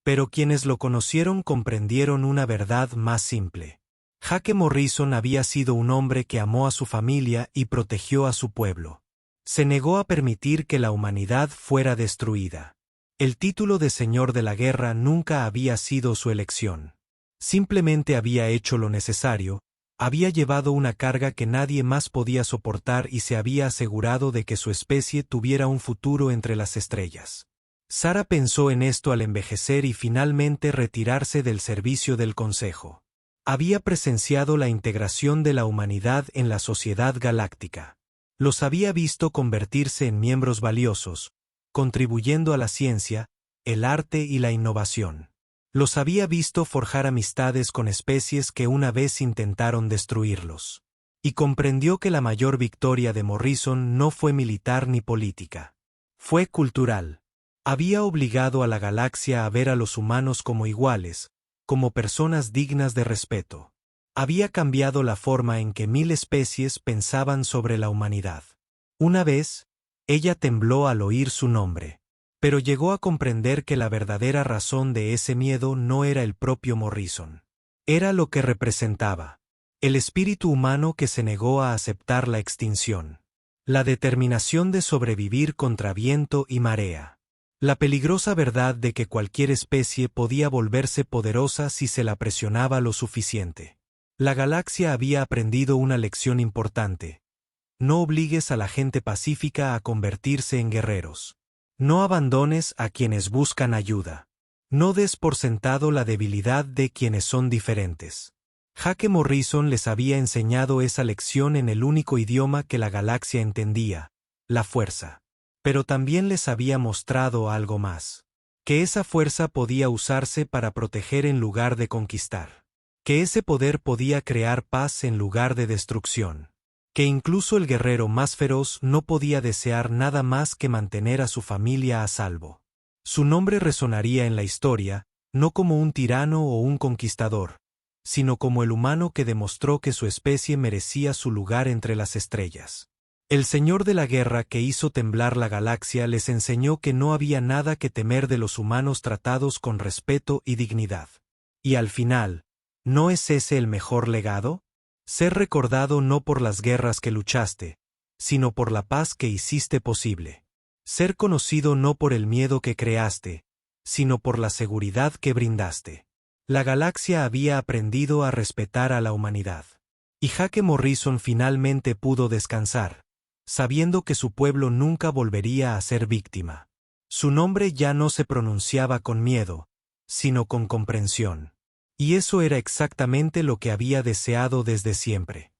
A: Pero quienes lo conocieron comprendieron una verdad más simple. Jake Morrison había sido un hombre que amó a su familia y protegió a su pueblo. Se negó a permitir que la humanidad fuera destruida. El título de Señor de la Guerra nunca había sido su elección. Simplemente había hecho lo necesario, había llevado una carga que nadie más podía soportar y se había asegurado de que su especie tuviera un futuro entre las estrellas. Sara pensó en esto al envejecer y finalmente retirarse del servicio del Consejo. Había presenciado la integración de la humanidad en la sociedad galáctica. Los había visto convertirse en miembros valiosos, contribuyendo a la ciencia, el arte y la innovación. Los había visto forjar amistades con especies que una vez intentaron destruirlos. Y comprendió que la mayor victoria de Morrison no fue militar ni política. Fue cultural. Había obligado a la galaxia a ver a los humanos como iguales, como personas dignas de respeto. Había cambiado la forma en que 1000 especies pensaban sobre la humanidad. Una vez, ella tembló al oír su nombre. Pero llegó a comprender que la verdadera razón de ese miedo no era el propio Morrison. Era lo que representaba. El espíritu humano que se negó a aceptar la extinción. La determinación de sobrevivir contra viento y marea. La peligrosa verdad de que cualquier especie podía volverse poderosa si se la presionaba lo suficiente. La galaxia había aprendido una lección importante. No obligues a la gente pacífica a convertirse en guerreros. No abandones a quienes buscan ayuda. No des por sentado la debilidad de quienes son diferentes. Jake Morrison les había enseñado esa lección en el único idioma que la galaxia entendía, la fuerza. Pero también les había mostrado algo más. Que esa fuerza podía usarse para proteger en lugar de conquistar. Que ese poder podía crear paz en lugar de destrucción. Que incluso el guerrero más feroz no podía desear nada más que mantener a su familia a salvo. Su nombre resonaría en la historia, no como un tirano o un conquistador, sino como el humano que demostró que su especie merecía su lugar entre las estrellas. El Señor de la Guerra que hizo temblar la galaxia les enseñó que no había nada que temer de los humanos tratados con respeto y dignidad. Y al final, ¿no es ese el mejor legado? Ser recordado no por las guerras que luchaste, sino por la paz que hiciste posible. Ser conocido no por el miedo que creaste, sino por la seguridad que brindaste. La galaxia había aprendido a respetar a la humanidad. Y Jake Morrison finalmente pudo descansar, sabiendo que su pueblo nunca volvería a ser víctima. Su nombre ya no se pronunciaba con miedo, sino con comprensión. Y eso era exactamente lo que había deseado desde siempre.